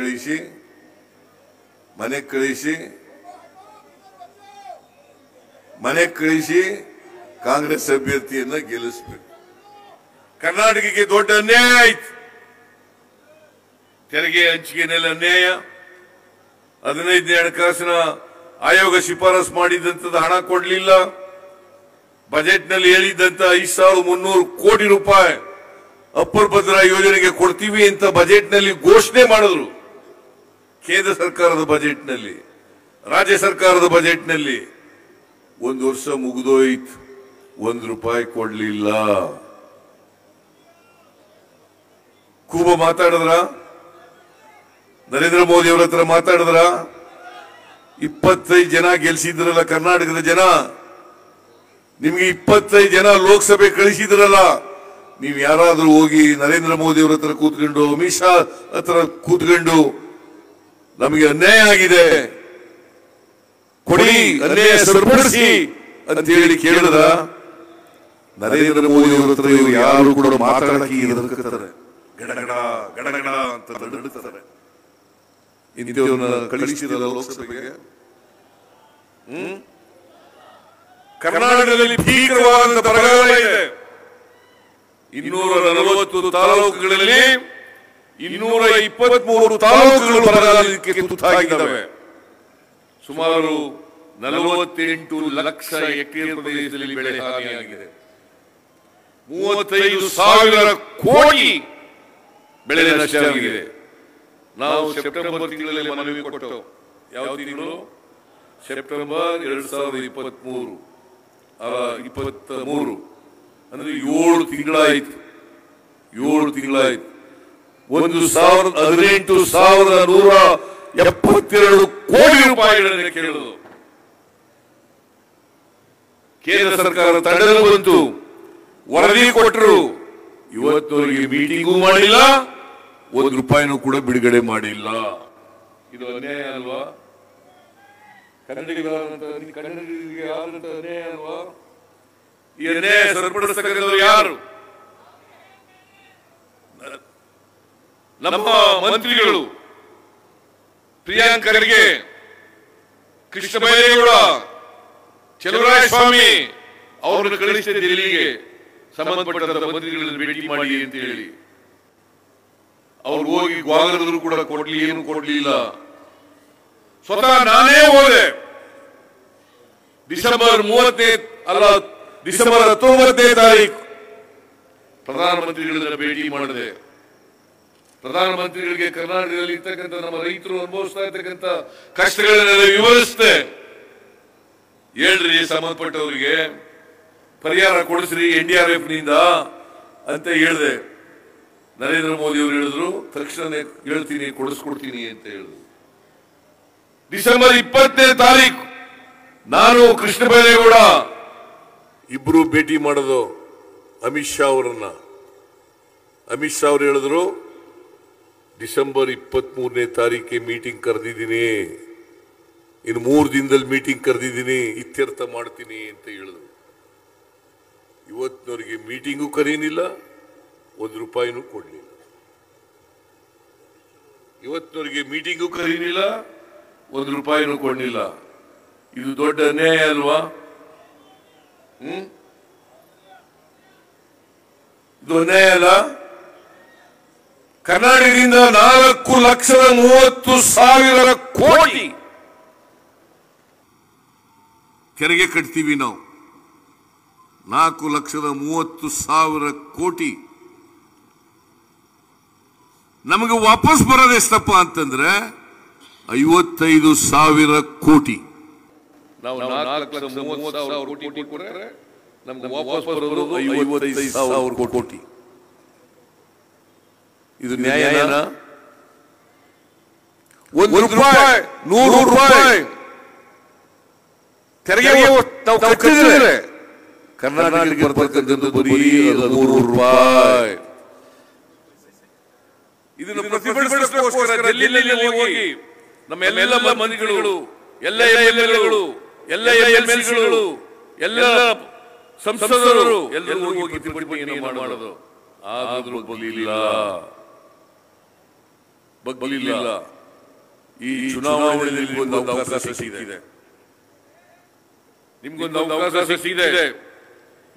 ಕಳಿಸಿ ಕಾಂಗ್ರೆಸ್ ಅಭ್ಯರ್ಥಿಯನ್ನ ಗೆಲ್ಲಿಸಬೇಕು. ಕರ್ನಾಟಕಕ್ಕೆ ದೊಡ್ಡ ಅನ್ಯಾಯ ಆಯ್ತು. ತೆರಿಗೆ ಹಂಚಿಕೆನಲ್ಲಿ ಅನ್ಯಾಯ. 15ನೇ ಹಣಕಾಸಿನ ಆಯೋಗ ಶಿಫಾರಸು ಮಾಡಿದಂತದ್ದು ಹಣ ಕೊಡಲಿಲ್ಲ. ಬಜೆಟ್ ನಲ್ಲಿ ಹೇಳಿದ್ದಂತ 5300 ಕೋಟಿ ರೂಪಾಯಿ ಅಪ್ಪರ್ ಭದ್ರಾ ಯೋಜನೆಗೆ ಕೊಡ್ತೀವಿ ಅಂತ ಬಜೆಟ್ ನಲ್ಲಿ ಘೋಷಣೆ ಮಾಡಿದ್ರು. ಕೇಂದ್ರ ಸರ್ಕಾರದ ಬಜೆಟ್ ನಲ್ಲಿ, ರಾಜ್ಯ ಸರ್ಕಾರದ ಬಜೆಟ್ ನಲ್ಲಿ 1 ವರ್ಷ ಮುಗಿದೋಯ್ತು, 1 ರೂಪಾಯಿ ಕೊಡ್ಲಿಲ್ಲ. ಕೂಬಾ ಮಾತಾಡಿದ್ರ? ನರೇಂದ್ರ ಮೋದಿ ಅವರ ಹತ್ರ ಮಾತಾಡಿದ್ರ? 25 ಜನ ಗೆಲ್ಸಿದ್ರಲ್ಲ ಕರ್ನಾಟಕದ ಜನ. ನಿಮ್ಗೆ 25 ಜನ ಲೋಕಸಭೆ ಕಳಿಸಿದ್ರಲ್ಲ. ನೀವು ಯಾರಾದ್ರೂ ಹೋಗಿ ನರೇಂದ್ರ ಮೋದಿ ಅವರ ಹತ್ರ ಕೂತ್ಕೊಂಡು, ಅಮಿತ್ ಶಾ ಹತ್ರ ಕೂತ್ಕೊಂಡು ನಮಗೆ ಅನ್ಯಾಯ ಆಗಿದೆ ಕೊಡಿ, ಅನ್ಯಾಯ ಸರಿಪಡಿಸಿ ಅಂತ ಹೇಳಿ ಕೇಳಿದ್ರ? ನರೇಂದ್ರ ಮೋದಿ ಅವರ ಹತ್ರ ಇವರು ಯಾರು ಕೂಡ ಮಾತಾಡಕ್ಕೆ ಎದುರುತ್ತಾರೆ, ಗಡಗಡ ಗಡಗಡ ಅಂತ ನಡುತ್ತಾರೆ. ಇಂಥವ್ರನ್ನ ಕಳಿಸಿದ್ರಲ್ಲ ಲೋಕಸಭೆಗೆ. ಕರ್ನಾಟಕದಲ್ಲಿ ಭೀಕರವಾದ ಬರಗಾಲ ಇದೆ. 240 ತಾಲೂಕುಗಳಲ್ಲಿ 223 ತಾಲೂಕುಗಳು ಬರಗಾಲಕ್ಕೆ ತುತ್ತಾಗಿದ್ದಾವೆ. ಸುಮಾರು 48 ಲಕ್ಷ ಹೆಕ್ಟೇರ್ ಪ್ರದೇಶದಲ್ಲಿ ಬೆಳೆ ಹಾನಿಯಾಗಿದೆ. 35,000 ಕೋಟಿ ಬೆಳೆ ನಷ್ಟವಾಗಿದೆ. ನಾವು ಸೆಪ್ಟೆಂಬರ್ ತಿಂಗಳಲ್ಲಿ ಮನವಿ ಕೊಟ್ಟು, ಯಾವ ತಿಂಗಳು? ಸೆಪ್ಟೆಂಬರ್ 2023 ಅಂದ್ರೆ 7 ತಿಂಗಳಾಯ್ತು. 18,172 ಕೋಟಿ ರೂಪಾಯಿಗಳನ್ನು ಕೇಳಿದ್ರು. ಕೇಂದ್ರ ಸರ್ಕಾರ ತಂಡದ ಬಂತು, ವರದಿ ಕೊಟ್ಟರು. ಇವತ್ತವರಿಗೆ ಮೀಟಿಂಗೂ ಮಾಡಿಲ್ಲ, 1 ರೂಪಾಯಿನೂ ಕೂಡ ಬಿಡುಗಡೆ ಮಾಡಿಲ್ಲ. ಇದು ಅನ್ಯಾಯ ಅಲ್ವಾ? ಕನ್ನಡಿಗರಿಗೆ ಆದಂತ ಅನ್ಯಾಯ ಅಲ್ವಾ? ಈ ಅನ್ಯಾಯ ಸರಿಪಡಿಸ್ತಕ್ಕಂಥವ್ರು ಯಾರು? ನಮ್ಮ ಮಂತ್ರಿಗಳು ಪ್ರಿಯಾಂಕ್ ಖರ್ಗೆ, ಕೃಷ್ಣ ಬೈರೇಗೌಡ, ಚಲುವರಾಯಸ್ವಾಮಿ ಅವರನ್ನು ಕಳಿಸಿದ ದಿಲ್ಲಿಗೆ ಸಂಬಂಧಪಟ್ಟಂತ ಮಂತ್ರಿಗಳನ್ನು ಭೇಟಿ ಮಾಡಿ ಅಂತ ಹೇಳಿ. ಅವ್ರು ಹೋಗಿ ಗ್ವಾಗರದ್ರು ಕೂಡ ಏನು ಕೊಡ್ಲಿಲ್ಲ. ಸ್ವತಃ ನಾನೇ ಹೋದೆ. ಡಿಸೆಂಬರ್ 19ನೇ ತಾರೀಕು ಪ್ರಧಾನಮಂತ್ರಿಗಳನ್ನ ಭೇಟಿ ಮಾಡಿದೆ. ಪ್ರಧಾನಮಂತ್ರಿಗಳಿಗೆ ಕರ್ನಾಟಕದಲ್ಲಿ ಇರ್ತಕ್ಕಂಥ ನಮ್ಮ ರೈತರು ಅನುಭವಿಸ್ತಾ ಇರ್ತಕ್ಕಂಥ ಕಷ್ಟಗಳನ್ನೆಲ್ಲ ವಿವರಿಸಿದೆ. ಹೇಳ್ರಿ ಸಂಬಂಧಪಟ್ಟವರಿಗೆ ಪರಿಹಾರ ಕೊಡಿಸ್ರಿ NDRF ನಿಂದ ಅಂತ ಹೇಳಿದೆ. ನರೇಂದ್ರ ಮೋದಿ ಅವರು ಹೇಳಿದ್ರು, ತಕ್ಷಣ ಹೇಳ್ತೀನಿ, ಕೊಡಿಸ್ಕೊಡ್ತೀನಿ ಅಂತ ಹೇಳಿದ್ರು. ಡಿಸೆಂಬರ್ 20ನೇ ತಾರೀಕು ನಾನು ಕೃಷ್ಣ ಬೈರೇಗೌಡ ಇಬ್ರು ಭೇಟಿ ಮಾಡೋದು ಅಮಿತ್ ಶಾ ಅವರನ್ನ. ಅಮಿತ್ ಶಾ ಅವರು ಹೇಳಿದ್ರು, ಡಿಸೆಂಬರ್ 23ನೇ ತಾರೀಕಿಗೆ ಮೀಟಿಂಗ್ ಕರೆದಿದ್ದೀನಿ, ಇನ್ನು 3 ದಿನದಲ್ಲಿ ಮೀಟಿಂಗ್ ಕರೆದಿದ್ದೀನಿ, ಇತ್ಯರ್ಥ ಮಾಡ್ತೀನಿ ಅಂತ ಹೇಳಿದ್ರು. ಇವತ್ತಿನವರಿಗೆ ಮೀಟಿಂಗು ಕರೀನಿಲ್ಲ, ₹1 ಕೊಡ್ಲಿಲ್ಲ. ಇವತ್ತಿನವರಿಗೆ ಮೀಟಿಂಗು ಕರೀನಿಲ್ಲ, ₹1 ಕೊಡ್ಲಿಲ್ಲ. ಇದು ದೊಡ್ಡ ಅನ್ಯಾಯ ಅಲ್ವಾ? ಇದು ಅನ್ಯಾಯ ಅಲ್ಲ? ಕರ್ನಾಟಕದಿಂದ 4,30,30,000 ಕೋಟಿ ತೆರಿಗೆ ಕಟ್ತೀವಿ ನಾವು. 4,30,30,000 ಕೋಟಿ ನಮಗೆ ವಾಪಸ್ ಬರೋದು ಎಷ್ಟಪ್ಪ ಅಂತಂದ್ರೆ 55,000 ಕೋಟಿ. ನಾವು 4,30,30,000 ಕೋಟಿ ಕೊಟ್ಟರೆ ನಮ್ಗೆ ವಾಪಸ್ ಬರೋದು 55,000 ಕೋಟಿ. ಇದು ನ್ಯಾಯನಾ? ₹1, ₹100 ತೆರಿಗೆ ನಾವು ಕಟ್ಟಿದ್ರೆ ಕರ್ನಾಟಕಕ್ಕೆ ಬರ್ತಕ್ಕಂಥದ್ದು ಬರೀ ₹300. ಇದನ್ನು ಪ್ರತಿಭಟಿಸೋಸ್ಕರ ಡೆಲ್ಲಿಯಲ್ಲಿ ಹೋಗಿ ನಮ್ಮ ಎಲ್ಲ ಮಂತ್ರಿಗಳು, ಎಲ್ಲ MLAಗಳು, ಎಲ್ಲ MLCಗಳು, ಎಲ್ಲ ಸಂಸದರು ಎಲ್ಲರೂ ಹೋಗಿ ಪ್ರತಿಭಟನೆ ಮಾಡೋದು. ಆದರೂ ಬಗ್ಲಿಲ್ಲ. ಈ ಚುನಾವಣೆಯಲ್ಲಿ ಒಂದು ಅವಕಾಶ ಸಿಕ್ಕಿದೆ, ನಿಮ್ಗೊಂದು ಅವಕಾಶ ಸಿಕ್ಕಿದೆ.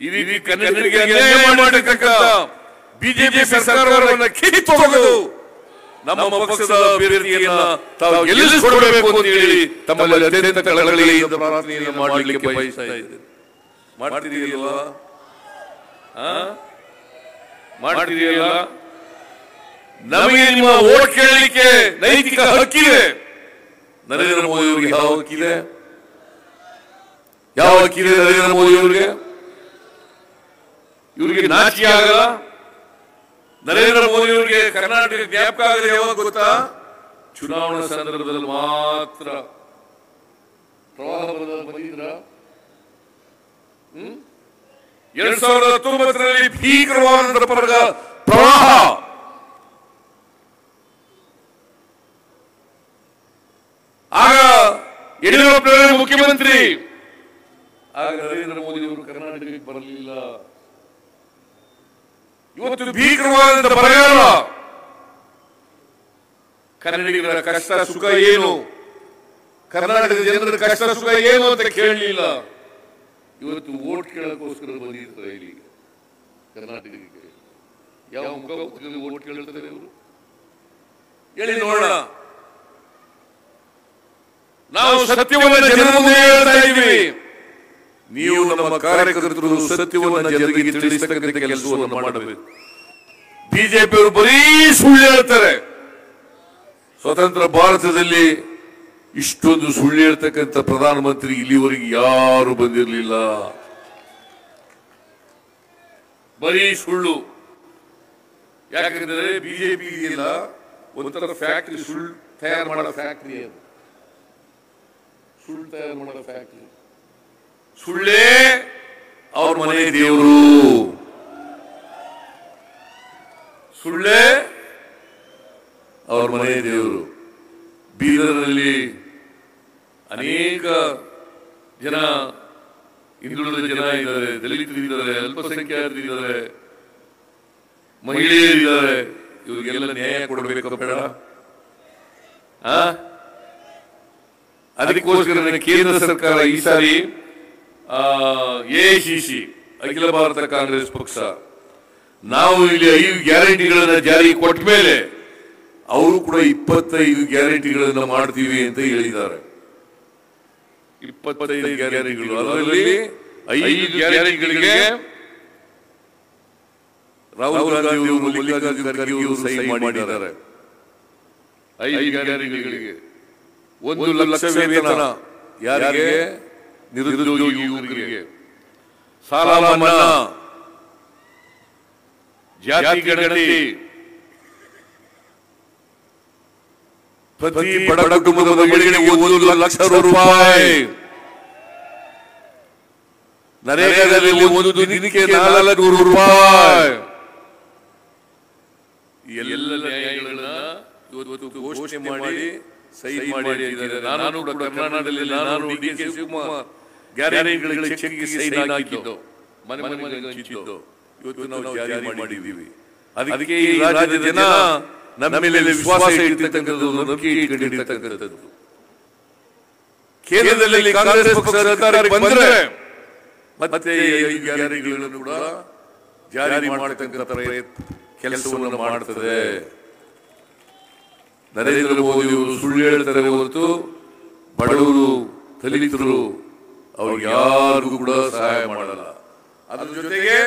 ಈ ರೀತಿ ಕನ್ನಡಿಗರಿಗೆ ಅನ್ಯಾಯ ಮಾಡತಕ್ಕಂಥ ಬಿಜೆಪಿ ಸರ್ಕಾರವನ್ನು ಕಿತ್ತೊಗೆದು ನಮ್ಮ ಪಕ್ಷದ ಅಭ್ಯರ್ಥಿಯನ್ನ ತಾವು ಗೆಲ್ಲಿಸಿಕೊಡಬೇಕು ಅಂತ ಹೇಳಿ ತಮ್ಮಲ್ಲಿ ಅತ್ಯಂತ ಕಳಕಳಿಯಿಂದ ಪ್ರಾರ್ಥನೆಯನ್ನು ಮಾಡಲಿಕ್ಕೆ ಬಯಸ್ತಾ ಇದ್ದೇನೆ. ಮಾಡ್ತಿದೆಯಲ್ಲ? ಮಾಡ್ತಿದೆಯಲ್ಲ? ನಮಗೆ ನಿಮ್ಮ ವೋಟ್ ಕೇಳಲಿಕ್ಕೆ ನೈತಿಕ ಹಕ್ಕಿದೆ. ನರೇಂದ್ರ ಮೋದಿ ಅವರಿಗೆ ಯಾವ ಹಕ್ಕಿದೆ? ಯಾವ ಹಕ್ಕಿದೆ ನರೇಂದ್ರ ಮೋದಿ ಅವರಿಗೆ? ಇವರಿಗೆ ನಾಚಿಕೆ ಆಗಲ್ಲ? ನರೇಂದ್ರ ಮೋದಿ ಅವರಿಗೆ ಕರ್ನಾಟಕ ಜ್ಞಾಪಕ ಆಗದೆ ಯಾವಾಗ ಗೊತ್ತಾ? ಚುನಾವಣಾ ಸಂದರ್ಭದಲ್ಲಿ ಮಾತ್ರ. ಪ್ರವಾಹ ಬಂದಿದ್ರ 2019ರಲ್ಲಿ ಭೀಕರವಾದ ಪ್ರವಾಹ. ಆಗ ಯಡಿಯೂರಪ್ಪನವರೇ ಮುಖ್ಯಮಂತ್ರಿ. ಆಗ ನರೇಂದ್ರ ಮೋದಿ ಅವರು ಕರ್ನಾಟಕಕ್ಕೆ ಬರಲಿಲ್ಲ. ಇವತ್ತು ಭೀಕರವಾದಂತ ಬರಗಾಲ. ಕನ್ನಡಿಗರ ಕಷ್ಟ ಸುಖ ಏನು, ಕರ್ನಾಟಕದ ಜನರ ಕಷ್ಟ ಸುಖ ಏನು ಅಂತ ಕೇಳಲಿಲ್ಲ. ಇವತ್ತು ವೋಟ್ ಕೇಳಕ್ಕೋಸ್ಕರ ಬಂದಿರ್ತಾರೆ ಇಲ್ಲಿಗೆ ಕರ್ನಾಟಕಕ್ಕೆ. ಯಾವ ಮುಖದಲ್ಲಿ ವೋಟ್ ಕೇಳ್ತಾರೆ ಇವರು? ಹೇಳಿ ನೋಡೋಣ. ನಾವು ಸತ್ಯವನ್ನು ಜನರ ಮುಂದೆ ಹೇಳ್ತಾ ಇದ್ದೀವಿ. ನೀವು ನಮ್ಮ ಕಾರ್ಯಕರ್ತರು ಸತ್ಯವನ್ನು ಜನರಿಗೆ ತಿಳಿಸತಕ್ಕಂಥ ಕೆಲಸವನ್ನು ಮಾಡಬೇಕು. ಬಿಜೆಪಿಯವರು ಬರೀ ಸುಳ್ಳು ಹೇಳ್ತಾರೆ. ಸ್ವತಂತ್ರ ಭಾರತದಲ್ಲಿ ಇಷ್ಟೊಂದು ಸುಳ್ಳು ಹೇಳ್ತಕ್ಕಂಥ ಪ್ರಧಾನಮಂತ್ರಿ ಇಲ್ಲಿವರೆಗೆ ಯಾರು ಬಂದಿರಲಿಲ್ಲ. ಬರೀ ಸುಳ್ಳು. ಯಾಕಂದ್ರೆ ಬಿಜೆಪಿ ಇದೆಯಲ್ಲ ಒಂಥರ ಫ್ಯಾಕ್ಟರಿ, ಸುಳ್ಳು ತಯಾರು ಮಾಡೋ ಫ್ಯಾಕ್ಟರಿ. ಅದು ಸುಳ್ಳು ತಯಾರು ಮಾಡೋ ಫ್ಯಾಕ್ಟರಿ. ಸುಳ್ಳೇ ಅವ್ರ ಮನೆ ದೇವರು. ಸುಳ್ಳೇ ಅವ್ರ ಮನೆ ದೇವರು. ಬೀದರ್ನಲ್ಲಿ ಅನೇಕ ಜನ ಹಿಂದುಳಿದ ಜನ ಇದ್ದಾರೆ, ದಲಿತರಿದ್ದಾರೆ, ಅಲ್ಪಸಂಖ್ಯಾತರಿದ್ದಾರೆ, ಮಹಿಳೆಯರಿದ್ದಾರೆ. ಇವರಿಗೆಲ್ಲ ನ್ಯಾಯ ಕೊಡಬೇಕು ಬೇಡ? ಅದಕ್ಕೋಸ್ಕರ ಕೇಂದ್ರ ಸರ್ಕಾರ ಈ ಸಾರಿ ಎಐಸಿಸಿ ಅಖಿಲ ಭಾರತ ಕಾಂಗ್ರೆಸ್ ಪಕ್ಷ ನಾವು ಇಲ್ಲಿ 5 ಗ್ಯಾರಂಟಿಗಳನ್ನ ಜಾರಿ ಕೊಟ್ಟ ಮೇಲೆ ಅವರು ಕೂಡ 25 ಗ್ಯಾರಂಟಿಗಳನ್ನ ಮಾಡ್ತೀವಿ ಅಂತ ಹೇಳಿದ್ದಾರೆ. 25 ಗ್ಯಾರಂಟಿಗಳು, ಅದರಲ್ಲಿ 5 ಗ್ಯಾರಂಟಿಗಳಿಗೆ ರಾಹುಲ್ ಗಾಂಧಿ ಅವರು, ಮಲ್ಲಿಕಾರ್ಜುನ ಖರ್ಗೆ ಅವರು ಸಹಿ ಮಾಡಿದ್ದಾರೆ. 5 ಗ್ಯಾರಂಟಿಗಳಿಗೆ 1 ಲಕ್ಷ ವೇತನ ಯಾರಿಗೆ? ನಿರುದ್ಯೋಗಿ ಯುವಕರಿಗೆ. ಸಾಲ ಮನ್ನಾ, ಜಾತಿ ಗಣತಿ, ಪ್ರತಿ ಬಡ ಕುಟುಂಬದ ಮಹಿಳೆಗೆ 1 ಲಕ್ಷ ರೂಪಾಯಿ, ನರೇಗಾದಲ್ಲಿ 1 ದಿನಕ್ಕೆ 400 ರೂಪಾಯಿ. ಎಲ್ಲ ನ್ಯಾಯಗಳನ್ನ ಇವತ್ತು ಘೋಷಣೆ ಮಾಡಿ ಸಹಿ ಮಾಡಿದ್ದಾರೆ. ನಾನು ಕೂಡ ಕರ್ನಾಟಕದಲ್ಲಿ ನಾನು ಡಿ.ಕೆ. ಶಿವಕುಮಾರ್ ಗ್ಯಾರಂಟಿಗಳಿಗೆ ಚೆಕ್ಗೆ ಸಹಿ ಹಾಕಿದ್ದು, ಮನೆ ಮನೆಗೆ ಹಂಚಿದ್ದು ಇವತ್ತು ನಾವು ಜಾರಿ ಮಾಡಿದ್ದೀವಿ. ಅದಕ್ಕೆ ಈ ರಾಜ್ಯದ ಜನ ನಮ್ಮ ಮೇಲೆ ವಿಶ್ವಾಸ ಇಟ್ಟಿರ್ತಕ್ಕಂಥದ್ದು, ನಂಬಿಕೆ ಇಟ್ಕೊಂಡಿರ್ತಕ್ಕಂಥದ್ದು. ಕೇಂದ್ರದಲ್ಲಿ ಕಾಂಗ್ರೆಸ್ ಪಕ್ಷ ಅಧಿಕಾರಕ್ಕೆ ಬಂದ್ರೆ ಮತ್ತೆ 5 ಗ್ಯಾರಂಟಿಗಳನ್ನು ಕೂಡ ಜಾರಿ ಮಾಡತಕ್ಕಂಥ ಕೆಲಸವನ್ನು ಮಾಡ್ತದೆ. ನರೇಂದ್ರ ಮೋದಿ ಅವರು ಸುಳ್ಳು ಹೇಳ್ತಾರೆ ಹೊರತು ಬಡವರು, ದಲಿತರು ಅವ್ರಿಗೆ ಯಾರಿಗೂ ಕೂಡ ಸಹಾಯ ಮಾಡಲ್ಲ. ಅದ್ರ ಜೊತೆಗೆ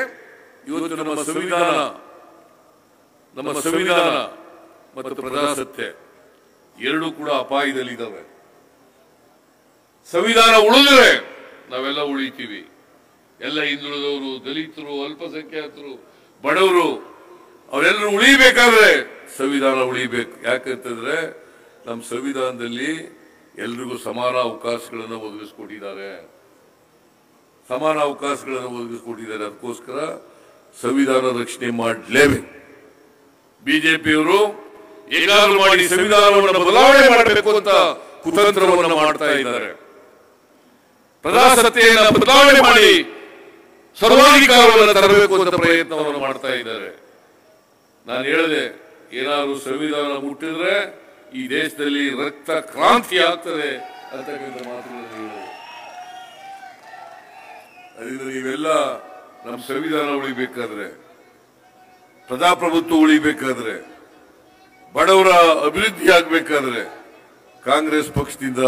ಇವತ್ತು ನಮ್ಮ ಸಂವಿಧಾನ ಮತ್ತು ಪ್ರಜಾಸತ್ತೆ ಎರಡೂ ಕೂಡ ಅಪಾಯದಲ್ಲಿದ್ದಾವೆ. ಸಂವಿಧಾನ ಉಳಿದ್ರೆ ನಾವೆಲ್ಲ ಉಳಿತೀವಿ. ಎಲ್ಲ ಹಿಂದುಳಿದವರು, ದಲಿತರು, ಅಲ್ಪಸಂಖ್ಯಾತರು, ಬಡವರು ಅವರೆಲ್ಲರೂ ಉಳಿಬೇಕಾದ್ರೆ ಸಂವಿಧಾನ ಉಳಿಬೇಕು. ಯಾಕಂತಂದ್ರೆ ನಮ್ಮ ಸಂವಿಧಾನದಲ್ಲಿ ಎಲ್ರಿಗೂ ಸಮಾನ ಅವಕಾಶಗಳನ್ನು ಒದಗಿಸ್ಕೊಟ್ಟಿದ್ದಾರೆ. ಅದಕ್ಕೋಸ್ಕರ ಸಂವಿಧಾನ ರಕ್ಷಣೆ ಮಾಡಲೇಬೇಕು. ಬಿಜೆಪಿಯವರು ಹೇಗಾದ್ರೂ ಮಾಡಿ ಸಂವಿಧಾನವನ್ನು ಬದಲಾವಣೆ ಮಾಡಬೇಕು ಅಂತ ಕುತಂತ್ರವನ್ನು ಮಾಡ್ತಾ ಇದ್ದಾರೆ. ಪ್ರಜಾಸತ್ತೆಯನ್ನು ಬದಲಾವಣೆ ಮಾಡಿ ಸರ್ವಾಧಿಕಾರವನ್ನು ತರಬೇಕು ಅಂತ ಪ್ರಯತ್ನವನ್ನು ಮಾಡ್ತಾ ಇದ್ದಾರೆ. ನಾನು ಹೇಳಿದೆ, ಏನಾದ್ರು ಸಂವಿಧಾನ ಮುಟ್ಟಿದ್ರೆ ಈ ದೇಶದಲ್ಲಿ ರಕ್ತ ಕ್ರಾಂತಿ ಆಗ್ತದೆ ಅಂತಕ್ಕಂಥ ಮಾತುಗಳನ್ನು ಹೇಳಿದೆ. ಅದರಿಂದ ನೀವೆಲ್ಲ ನಮ್ಮ ಸಂವಿಧಾನ ಉಳಿಬೇಕಾದ್ರೆ, ಪ್ರಜಾಪ್ರಭುತ್ವ ಉಳಿಬೇಕಾದ್ರೆ, ಬಡವರ ಅಭಿವೃದ್ಧಿ ಆಗ್ಬೇಕಾದ್ರೆ ಕಾಂಗ್ರೆಸ್ ಪಕ್ಷದಿಂದ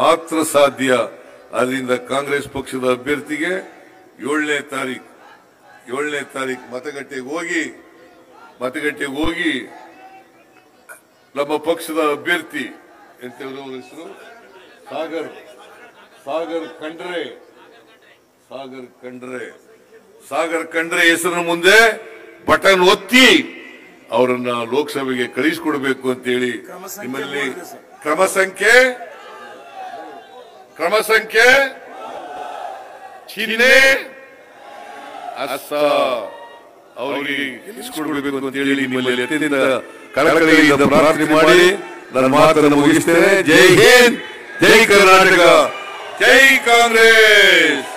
ಮಾತ್ರ ಸಾಧ್ಯ. ಅದರಿಂದ ಕಾಂಗ್ರೆಸ್ ಪಕ್ಷದ ಅಭ್ಯರ್ಥಿಗೆ 7ನೇ ತಾರೀಕು ಮತಗಟ್ಟೆಗೆ ಹೋಗಿ ನಮ್ಮ ಪಕ್ಷದ ಅಭ್ಯರ್ಥಿ ಎಂತವ್ರ ಹೆಸರು ಸಾಗರ್ ಖಂಡ್ರೆ ಹೆಸರಿನ ಮುಂದೆ ಬಟನ್ ಒತ್ತಿ ಅವರನ್ನ ಲೋಕಸಭೆಗೆ ಕಳಿಸಿಕೊಡ್ಬೇಕು ಅಂತೇಳಿ ನಿಮ್ಮಲ್ಲಿ ಕ್ರಮ ಸಂಖ್ಯೆ ಚಿಹ್ನೆ ಅವರಿಗೆ ಗೆಲ್ಲಿಸಿಕೊಡ್ಬೇಕು ಅಂತ ಹೇಳಿ ನಿಮ್ಮಲ್ಲಿ ಅತ್ಯಂತ ಕಳಕಳಿಯಿಂದ ಪ್ರಾರ್ಥನೆ ಮಾಡಿ ನನ್ನ ಮಾತನ್ನು ಮುಗಿಸ್ತೇನೆ. ಜೈ ಹಿಂದ್, ಜೈ ಕರ್ನಾಟಕ, ಜೈ ಕಾಂಗ್ರೆಸ್.